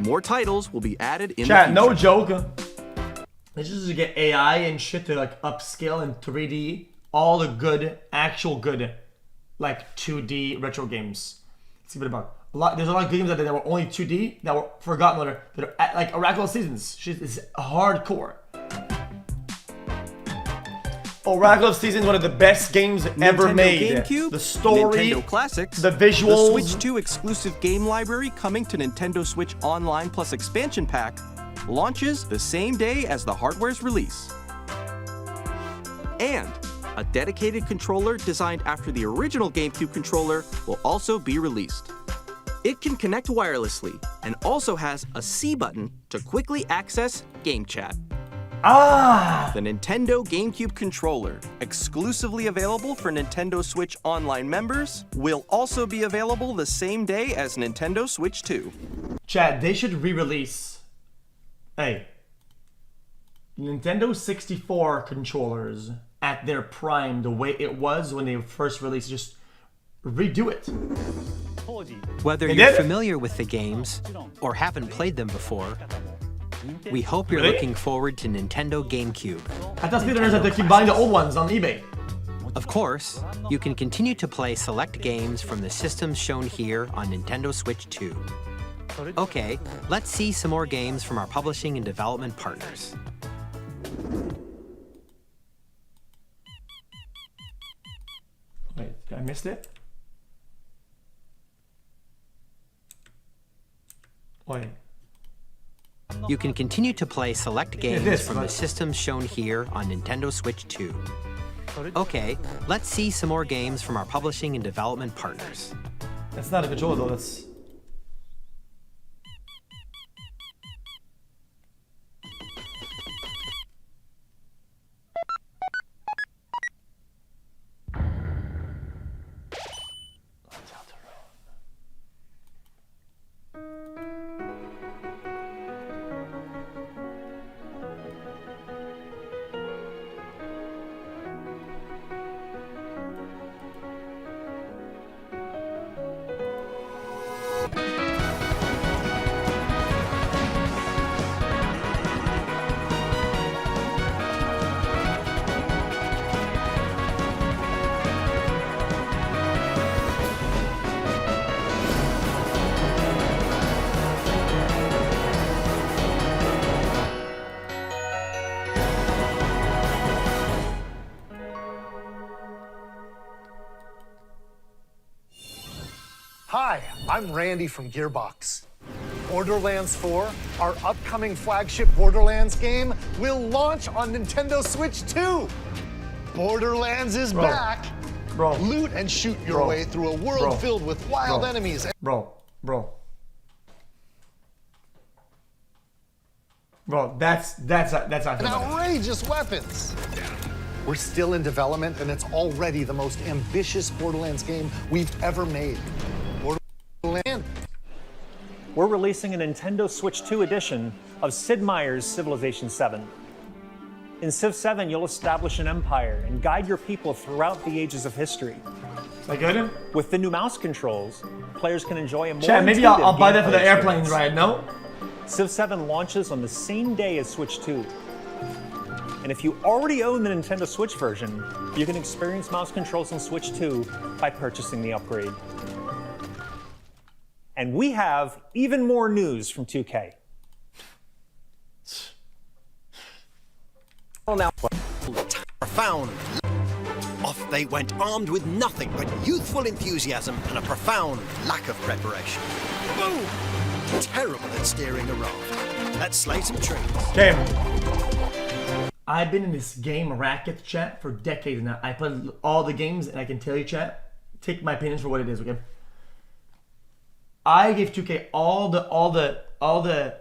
More titles will be added in the future. No joke. This is to get AI and shit to like upscale in 3D all the good, actual good, like 2D retro games. Let's see what about there's a lot of games that were only 2D that were forgotten that are like Oracle of Seasons. Shit is hardcore. Oracle of Seasons, one of the best games ever made. GameCube, the story, Nintendo Classics, the visuals. The Switch 2 exclusive game library coming to Nintendo Switch Online Plus Expansion Pack launches the same day as the hardware's release. And a dedicated controller designed after the original GameCube controller will also be released. It can connect wirelessly and also has a C button to quickly access Game Chat. The Nintendo GameCube controller, exclusively available for Nintendo Switch Online members, will also be available the same day as Nintendo Switch 2. Chad, they should re-release. Hey, Nintendo 64 controllers at their prime, the way it was when they first released, just redo it. Whether you're familiar with the games or haven't played them before, we hope you're looking forward to Nintendo GameCube. I thought speedrunners had to keep buying the old ones on eBay. Of course, you can continue to play select games from the systems shown here on Nintendo Switch 2. Okay, let's see some more games from our publishing and development partners. Wait, I missed it? Wait. You can continue to play select games from the systems shown here on Nintendo Switch 2. Okay, let's see some more games from our publishing and development partners. That's not a controller though, that's... Hi, I'm Randy from Gearbox. Borderlands 4, our upcoming flagship Borderlands game, will launch on Nintendo Switch 2. Borderlands is back. Bro. Loot and shoot your way through a world filled with wild enemies. Bro, that's not and outrageous weapons. We're still in development, and it's already the most ambitious Borderlands game we've ever made. Borderlands. We're releasing a Nintendo Switch 2 edition of Sid Meier's Civilization 7. In Civ 7, you'll establish an empire and guide your people throughout the ages of history. I got him? With the new mouse controls, players can enjoy a more Chat, maybe I'll buy that for the airplanes ride, no? Civ 7 launches on the same day as Switch 2. And if you already own the Nintendo Switch version, you can experience mouse controls on Switch 2 by purchasing the upgrade. And we have even more news from 2K. Well, now, profound. Off they went armed with nothing but youthful enthusiasm and a profound lack of preparation. Boom! Terrible at steering a raft. Let's slay some trees. Okay. I've been in this game racket, chat, for decades now. I played all the games, and I can tell you, chat, take my opinions for what it is, okay? I gave 2K all the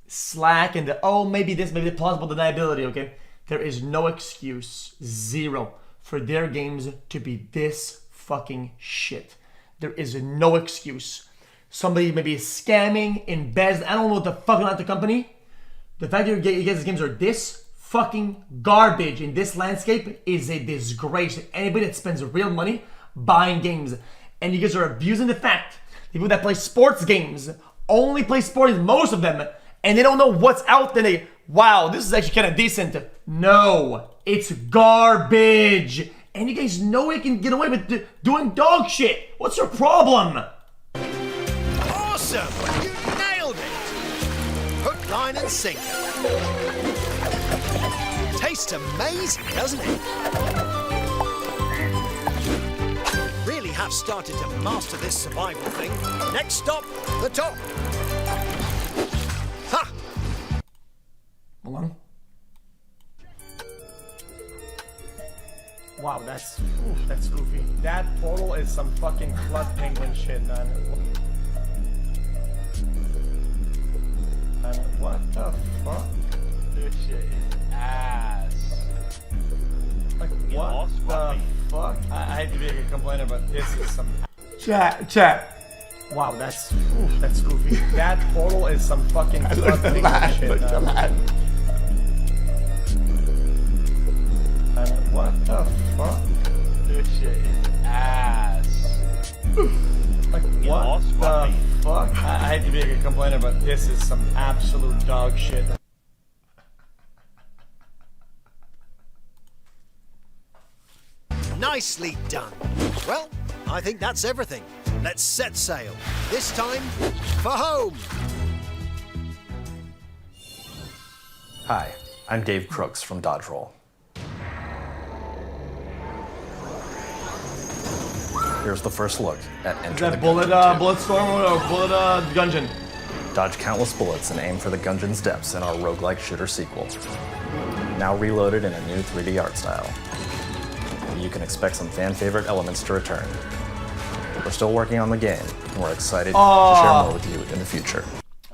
slack and the maybe this, maybe the plausible deniability, okay? There is no excuse, zero, for their games to be this fucking shit. There is no excuse. Somebody maybe is scamming, embezzling, I don't know what the fuck about the company. The fact that you guys' games are this fucking garbage in this landscape is a disgrace. Anybody that spends real money buying games, and you guys are abusing the fact people that play sports games only play sports, most of them, and they don't know what's out there. Wow, this is actually kind of decent. No, it's garbage. And you guys know you can get away with doing dog shit. What's your problem? Awesome! You nailed it! Hook, line, and sinker. Tastes amazing, doesn't it? Really have started to master this survival thing. Next stop, the top. Ha! Hold on. Wow, that's goofy. That portal is some fucking Club Penguin shit, man. What the fuck? This shit is ass. Like, what the fuck? I hate to be a complainer, but this is some... Chat. Wow, that's goofy. That portal is some fucking Club Penguin shit, man. What the fuck? This shit is ass. Like, what the fuck? I hate to be a complainer, but this is some absolute dog shit. Nicely done. Well, I think that's everything. Let's set sail. This time, for home. Hi, I'm Dave Crooks from Dodge Roll. Here's the first look at Is Enter that the bullet, Gungeon 2. bullet storm or bullet Gungeon? Dodge countless bullets and aim for the Gungeon's depths in our roguelike shooter sequel. Now reloaded in a new 3D art style. You can expect some fan-favorite elements to return. We're still working on the game, and we're excited to share more with you in the future.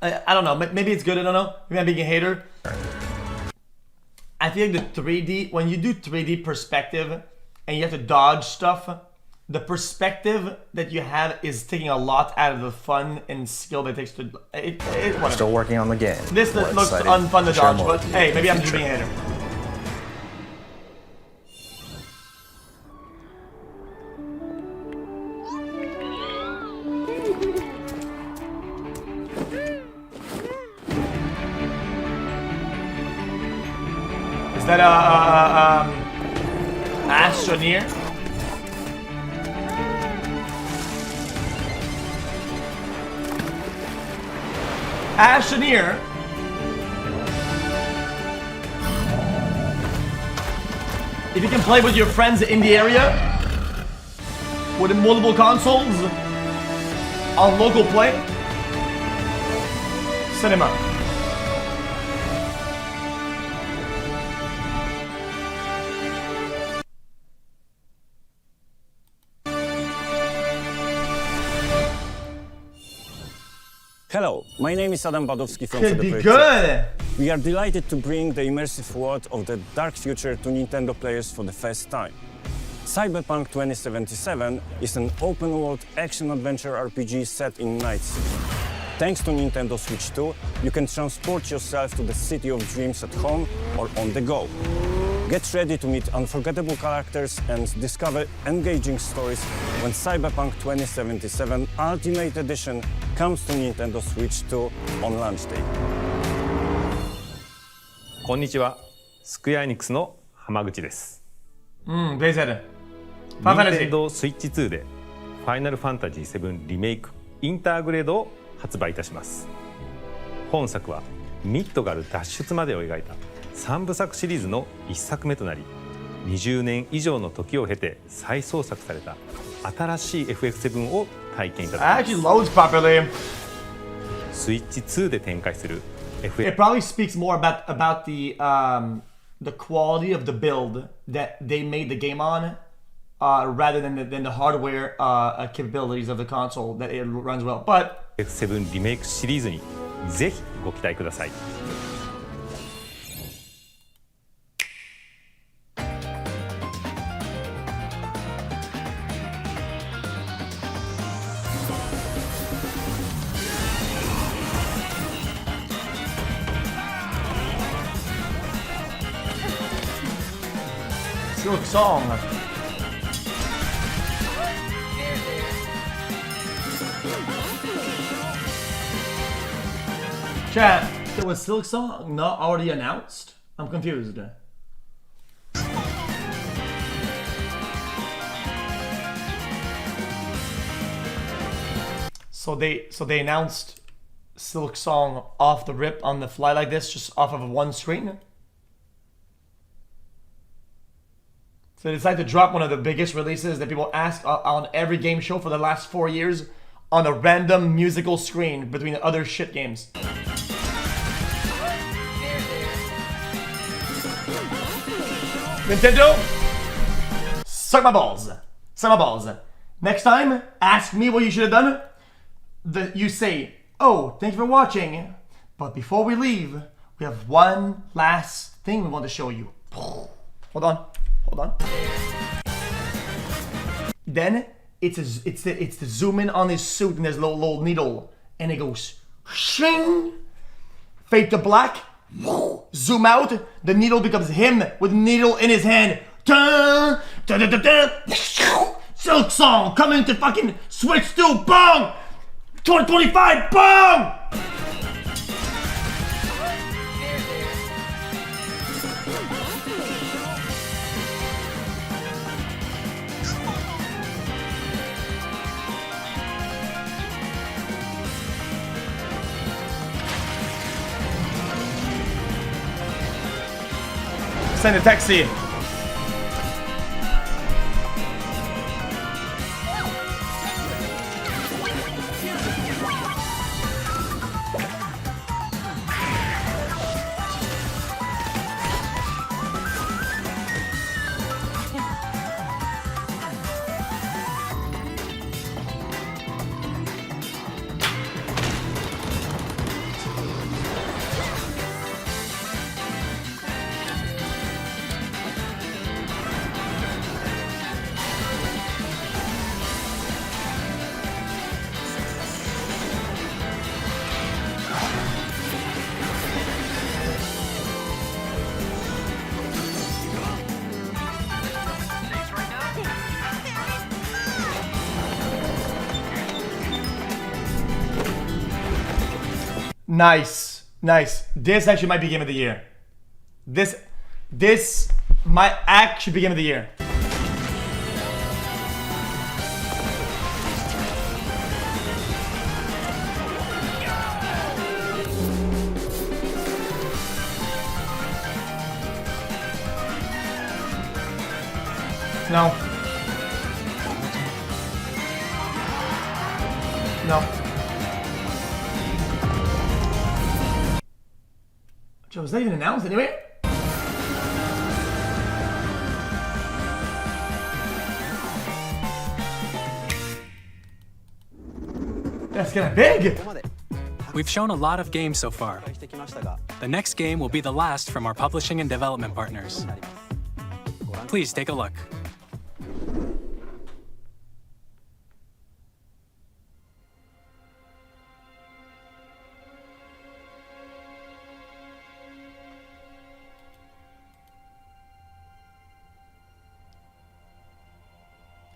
I don't know. Maybe it's good. I don't know. Maybe I'm being a hater. I feel like the 3D, when you do 3D perspective and you have to dodge stuff, the perspective that you have is taking a lot out of the fun and skill that it takes to. We're still working on the game. This We're looks excited unfun to share dodge, more but with you hey, in maybe the I'm just future. being a hater. Is that Astroneer? Astroneer. If you can play with your friends in the area with multiple consoles on local play, cinema. Hello, my name is Adam Badowski from Could be CD Projekt. good. We are delighted to bring the immersive world of the dark future to Nintendo players for the first time. Cyberpunk 2077 is an open-world action-adventure RPG set in Night City. Thanks to Nintendo Switch 2, you can transport yourself to the city of dreams at home or on the go. Get ready to meet unforgettable characters and discover engaging stories when Cyberpunk 2077 Ultimate Edition comes to Nintendo Switch 2 on launch day. こんにちは、スクエアエニックスの浜口です。ベイゼル。ファンタジー。任天堂スイッチ2でファイナルファンタジー7リメイクインターグレードを発売いたします。本作はミッドガル脱出までを描いた3部作シリーズの1作目となり、20年以上の時を経て再創作された新しい FF7 を体験いただきます。スイッチ2で展開する FF。 It probably speaks more about the quality of the build that they made the game on, rather than the hardware capabilities of the console that it runs well. But FF7 リメイクシリーズにぜひご期待ください。Silk Song. Chat, there was Silk Song not already announced? I'm confused. So they announced Silk Song off the rip on the fly like this, just off of one screen. So they decided to drop one of the biggest releases that people ask on every game show for the last 4 years on a random musical screen between other shit games. Nintendo, suck my balls. Suck my balls. Next time, ask me what you should have done. You say, oh, thank you for watching, but before we leave, we have one last thing we want to show you. Hold on. Then it's the zoom in on his suit and there's a little needle and it goes shing, fade to black, zoom out, the needle becomes him with the needle in his hand. Dun, dun, dun, dun, dun. Silk Song coming to fucking Switch 2. Bong! 2025. Bong! Send a taxi. Nice, nice. This actually might be game of the year. This might actually be game of the year. No. No. Joe, was that even announced anyway? That's kinda big! We've shown a lot of games so far. The next game will be the last from our publishing and development partners. Please take a look.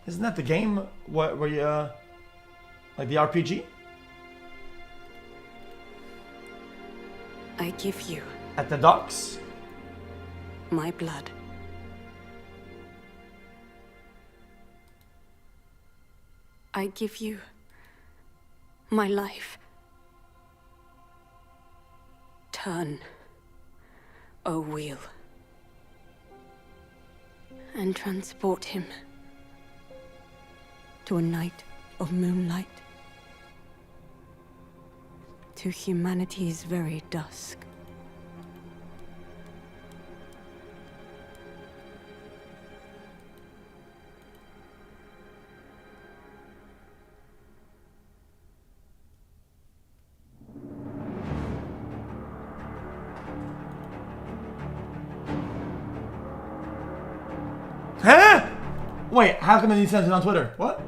Isn't that the game where you, like the RPG? I give you At the docks? my blood. I give you my life. Turn, O wheel, and transport him to a night of moonlight, to humanity's very dusk. Huh? Wait, how come he sends it on Twitter? What?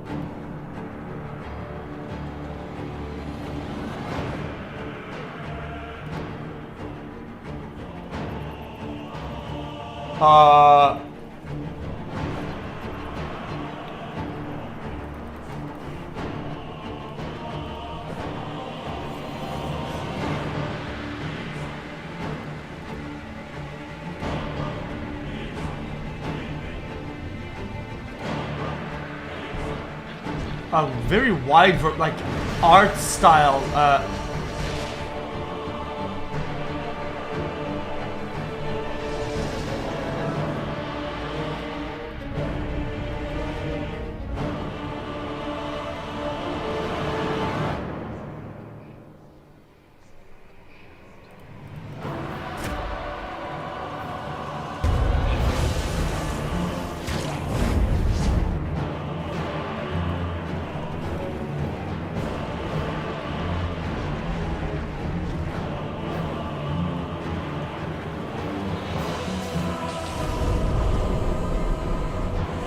A very wide, like, art style.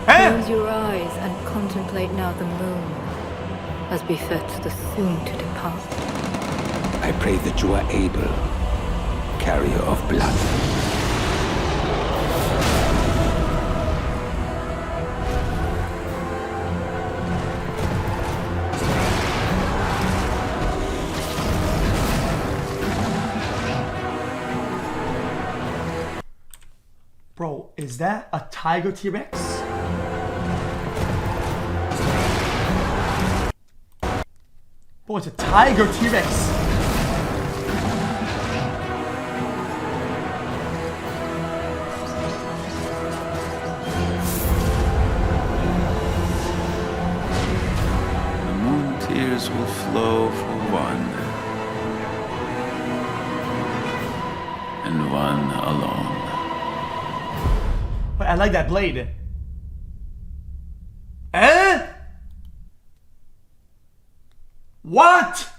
Close your eyes and contemplate now the moon, as befits the soon to depart. I pray that you are able, carrier of blood. is that a tiger T-Rex? Bro, it's a tiger T-Rex. Tears will flow for one, and one alone. Wait, I like that blade. Eh? What?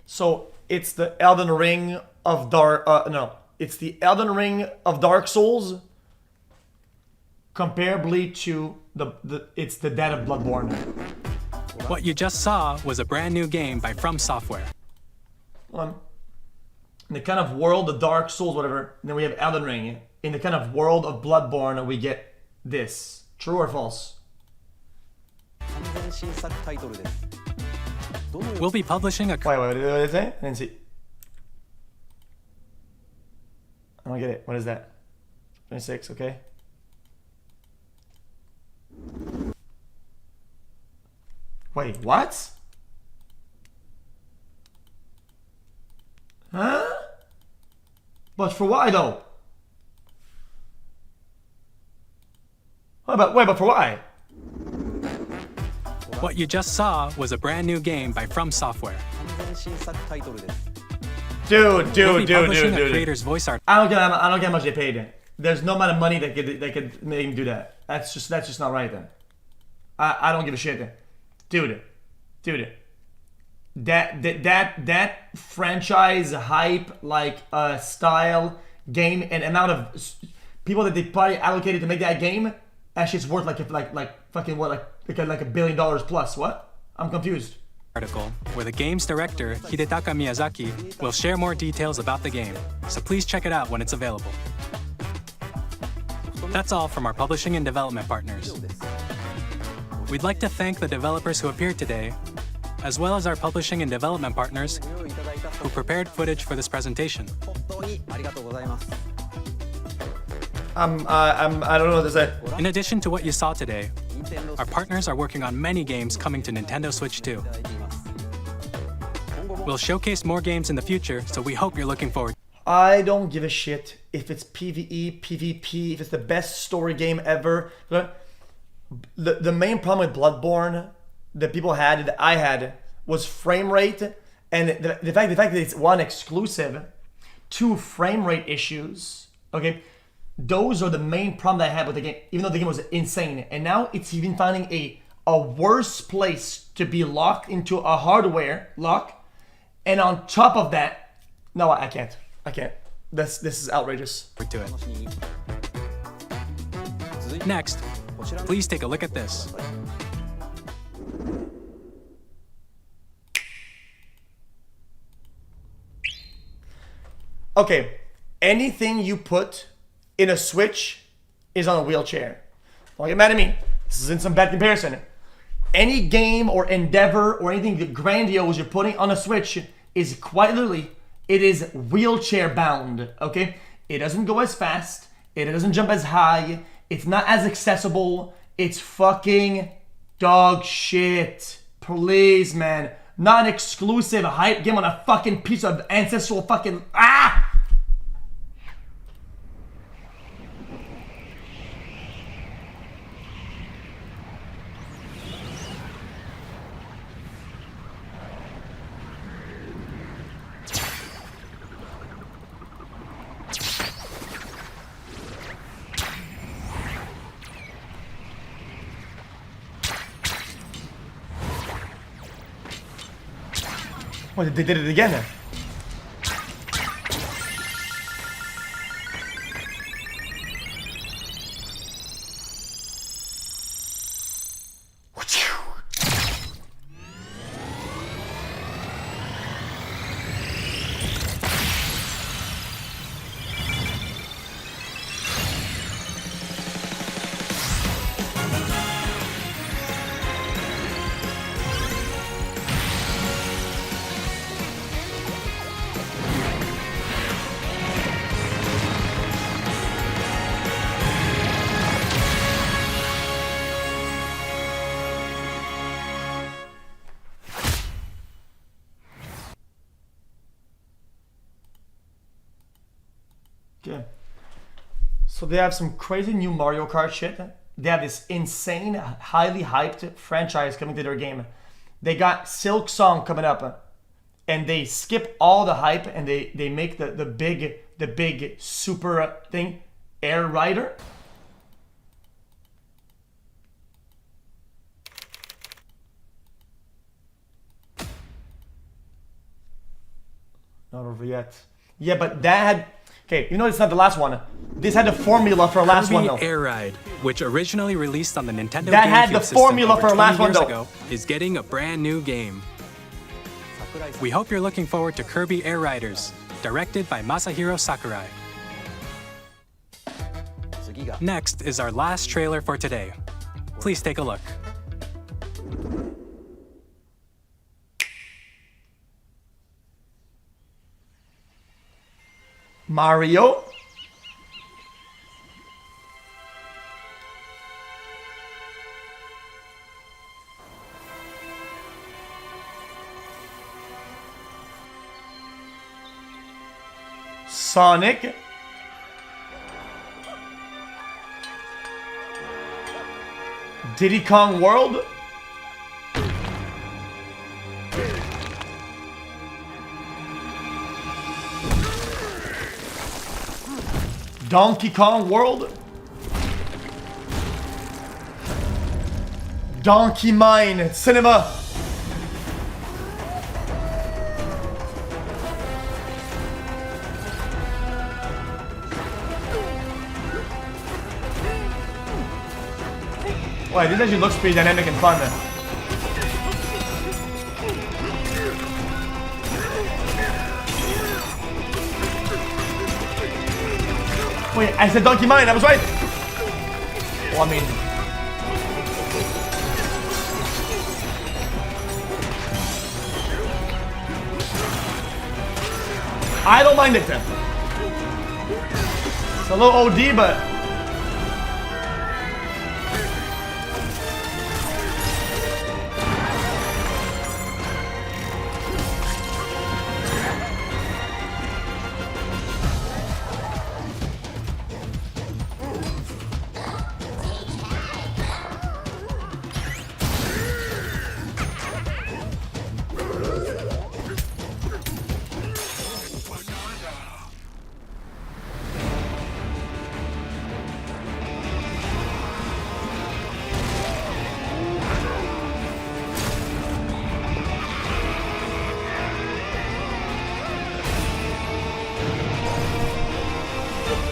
So it's the Elden Ring of it's the Elden Ring of Dark Souls, comparably to it's the Dead of Bloodborne. What you just saw was a brand new game by From Software. In the kind of world of Dark Souls, whatever, then we have Elden Ring. In the kind of world of Bloodborne, we get this. True or false? We'll be publishing a... Wait, what did it say? I didn't see. I don't get it. What is that? 26, okay. Wait, what? Huh? But for why though? Wait, but for why? What you just saw was a brand new game by From Software. Dude. Creator's voice art. I don't get how much they paid. There's no amount of money that could make him do that. That's just not right then. I don't give a shit. Dude. That franchise hype, like style game and amount of people that they probably allocated to make that game, that shit's worth like fucking what, like $1 billion plus. What? I'm confused. Article where the game's director Hidetaka Miyazaki will share more details about the game, so please check it out when it's available. That's all from our publishing and development partners. We'd like to thank the developers who appeared today, as well as our publishing and development partners who prepared footage for this presentation. I don't know what to say. In addition to what you saw today, our partners are working on many games coming to Nintendo Switch 2. We'll showcase more games in the future, so we hope you're looking forward. I don't give a shit if it's PvE, PvP, if it's the best story game ever. The main problem with Bloodborne that people had, that I had, was frame rate, and the fact that it's one exclusive, two frame rate issues. Okay, those are the main problem that I had with the game, even though the game was insane. And now it's even finding a worse place to be locked into a hardware lock. And on top of that, no, I can't. This is outrageous. To it. Next, please take a look at this. Okay, anything you put in a Switch is on a wheelchair. Don't get mad at me. This isn't some bad comparison. Any game or endeavor or anything grandiose you're putting on a Switch is quite literally, it is wheelchair bound, okay? It doesn't go as fast. It doesn't jump as high. It's not as accessible. It's fucking dog shit. Please, man. Not an exclusive hype game on a fucking piece of ancestral fucking... Ah! Oh, they did it again. Okay. So they have some crazy new Mario Kart shit. They have this insane, highly hyped franchise coming to their game. They got Silk Song coming up, and they skip all the hype and they make the big super thing, Air Rider. Not over yet. Yeah, but that had... Okay, you know it's not the last one. This had the formula for the last one, though. Kirby Air Ride, which originally released on the Nintendo That had GameCube the system formula over for the 20 last one, years though. ago, is getting a brand new game. We hope you're looking forward to Kirby Air Riders, directed by Masahiro Sakurai. Next is our last trailer for today. Please take a look. Mario. Sonic. Diddy Kong World. Donkey Kong World. Donkey Mine Cinema. Wait, this actually looks pretty dynamic and fun. Wait, I said Donkey Mine, I was right! Well, I mean... I don't mind it then. It's a little OD, but...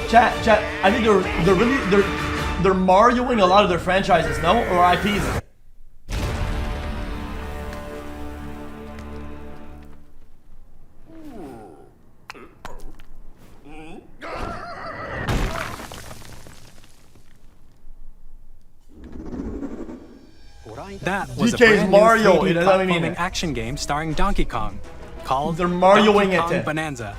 Chat, I think they're Marioing a lot of their franchises, no? Or IPs. That was DK's a brand Mario, new 3D that's what I mean. platforming action game starring Donkey Kong, called They're Marioing Donkey it. Kong Bonanza.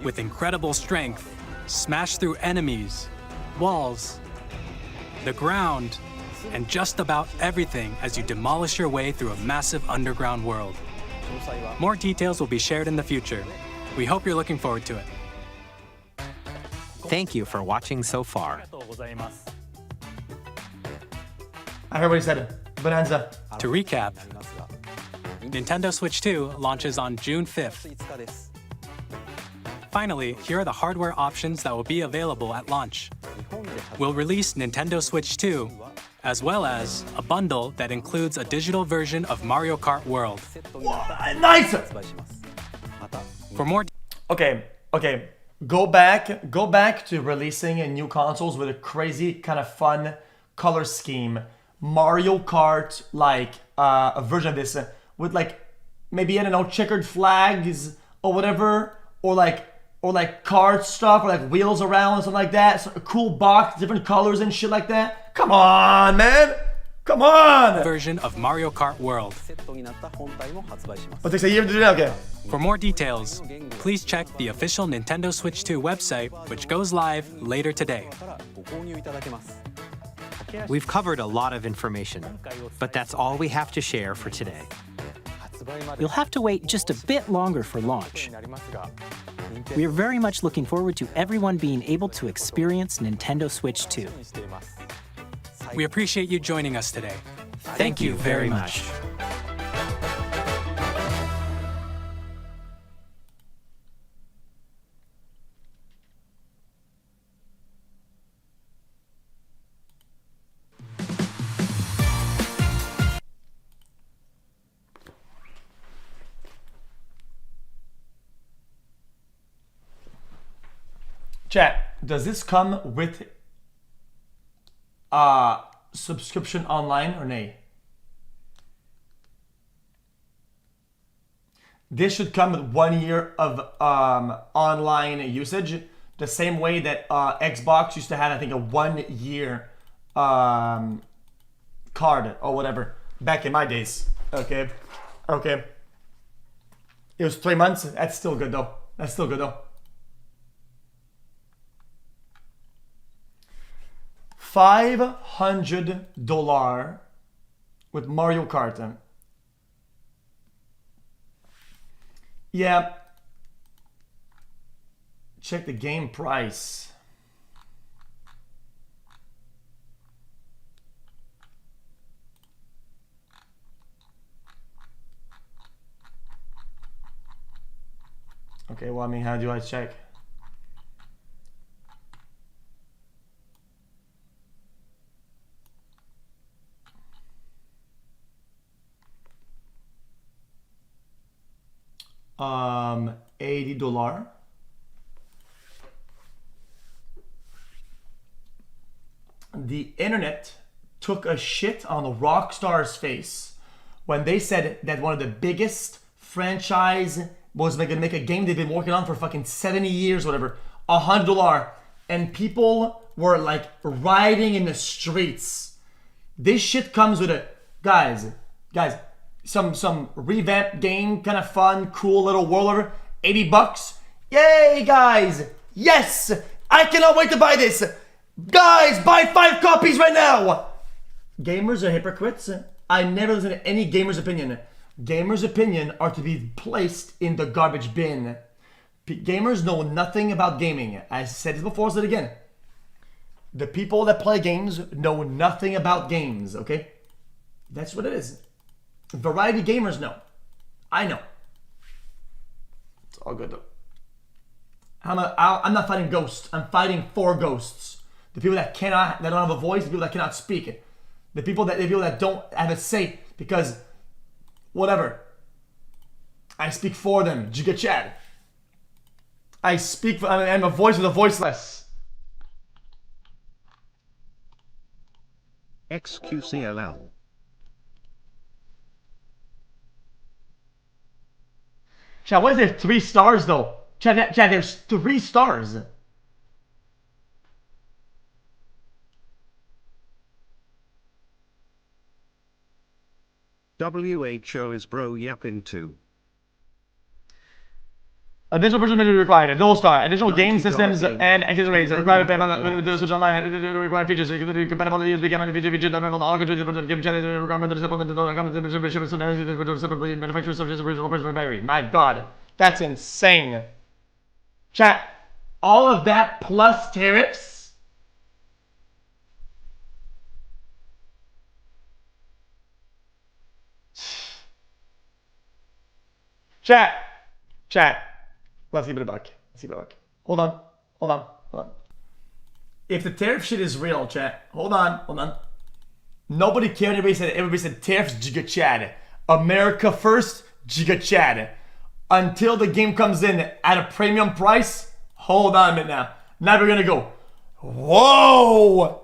With incredible strength, smash through enemies, walls, the ground, and just about everything as you demolish your way through a massive underground world. More details will be shared in the future. We hope you're looking forward to it. Thank you for watching so far. I heard what he said. Bonanza. To recap, Nintendo Switch 2 launches on June 5th. Finally, here are the hardware options that will be available at launch. We'll release Nintendo Switch 2, as well as a bundle that includes a digital version of Mario Kart World. Nice! For more... Okay. Go back to releasing new consoles with a crazy kind of fun color scheme. Mario Kart, like a version of this with like maybe, I don't know, checkered flags or whatever, or like card stuff, or like wheels around, something like that. So a cool box, different colors and shit like that. Come on, man! Come on! Version of Mario Kart World. It takes a year to do that, okay. For more details, please check the official Nintendo Switch 2 website, which goes live later today. We've covered a lot of information, but that's all we have to share for today. You'll have to wait just a bit longer for launch. We are very much looking forward to everyone being able to experience Nintendo Switch 2. We appreciate you joining us today. Thank you very much. Chat, does this come with subscription online or nay? This should come with 1 year of online usage, the same way that Xbox used to have, I think, a 1 year card or whatever back in my days. Okay. It was 3 months. That's still good though. $500 with Mario Kart. Yeah. Check the game price. Okay, well, I mean, how do I check? $80. The internet took a shit on the Rockstar's face when they said that one of the biggest franchise was gonna make a game they've been working on for fucking 70 years, whatever, $100, and people were like rioting in the streets. This shit comes with a guys, some revamped game, kind of fun, cool little world over, $80. Yay, guys! Yes! I cannot wait to buy this! Guys, buy 5 copies right now! Gamers are hypocrites. I never listen to any gamer's opinion. Gamers' opinion are to be placed in the garbage bin. Gamers know nothing about gaming. I said it before, I'll say it again. The people that play games know nothing about games, okay? That's what it is. Variety gamers know. I know. It's all good though. I'm not fighting ghosts. I'm fighting for ghosts. The people that don't have a voice, the people that cannot speak. The people that don't have a say because whatever. I speak for them. Giga Chad. I'm a voice of the voiceless. xQc allow. Chad, what is there 3 stars though? Chad, there's 3 stars. WHO is bro yapping too. Additional person required. Additional star. Additional game systems and accessories required to pay on the Switch Online. Required features. Compatible to use begin on feature all controls give channel requirement to supplement the manufacturer subject to original person battery. My god. That's insane. Chat. All of that plus tariffs. Chat. Let's keep it a buck. Hold on. If the tariff shit is real, chat. Hold on. Nobody cared. Everybody said tariffs, Giga Chad. America first, Giga Chad. Until the game comes in at a premium price. Hold on a minute now. Now we're gonna go. Whoa!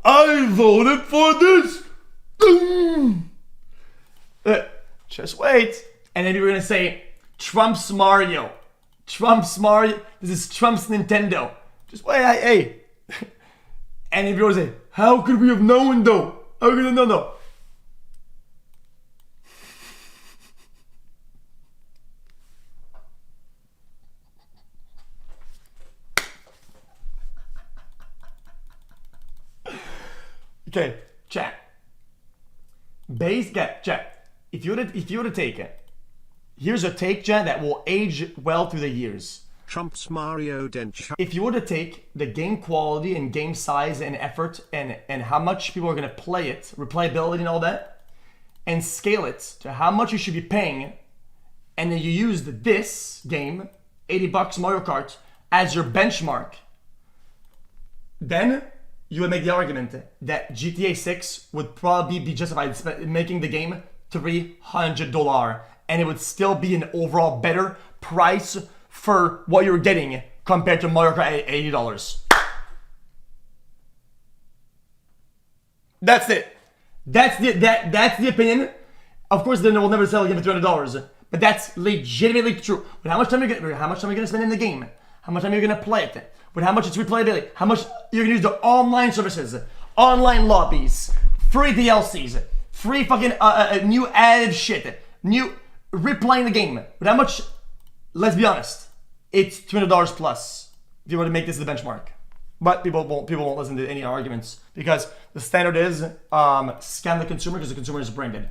I voted for this. Just wait. And then we're gonna say Trump's Mario. This is Trump's Nintendo. Just wait, hey. And if you're gonna say, how could we have known though? How could we know though? Okay, chat. Chat. if you were to take it, here's a take, Jen, that will age well through the years. Trump's Mario Dench. If you were to take the game quality and game size and effort and how much people are going to play it, replayability and all that, and scale it to how much you should be paying, and then you used this game, $80 Mario Kart, as your benchmark, then you would make the argument that GTA 6 would probably be justified making the game $300, and it would still be an overall better price for what you're getting compared to Mario Kart at $80. That's it. That's the opinion. Of course, then we'll never sell a game for $300, but that's legitimately true. But how much time are you gonna spend in the game? How much time are you gonna play it? With how much it's replayability? How much you're gonna use the online services, online lobbies, free DLCs, free fucking new added shit, new replaying the game. With how much? Let's be honest, it's $200 plus if you were to make this the benchmark. But people won't listen to any arguments because the standard is scam the consumer because the consumer is brain dead.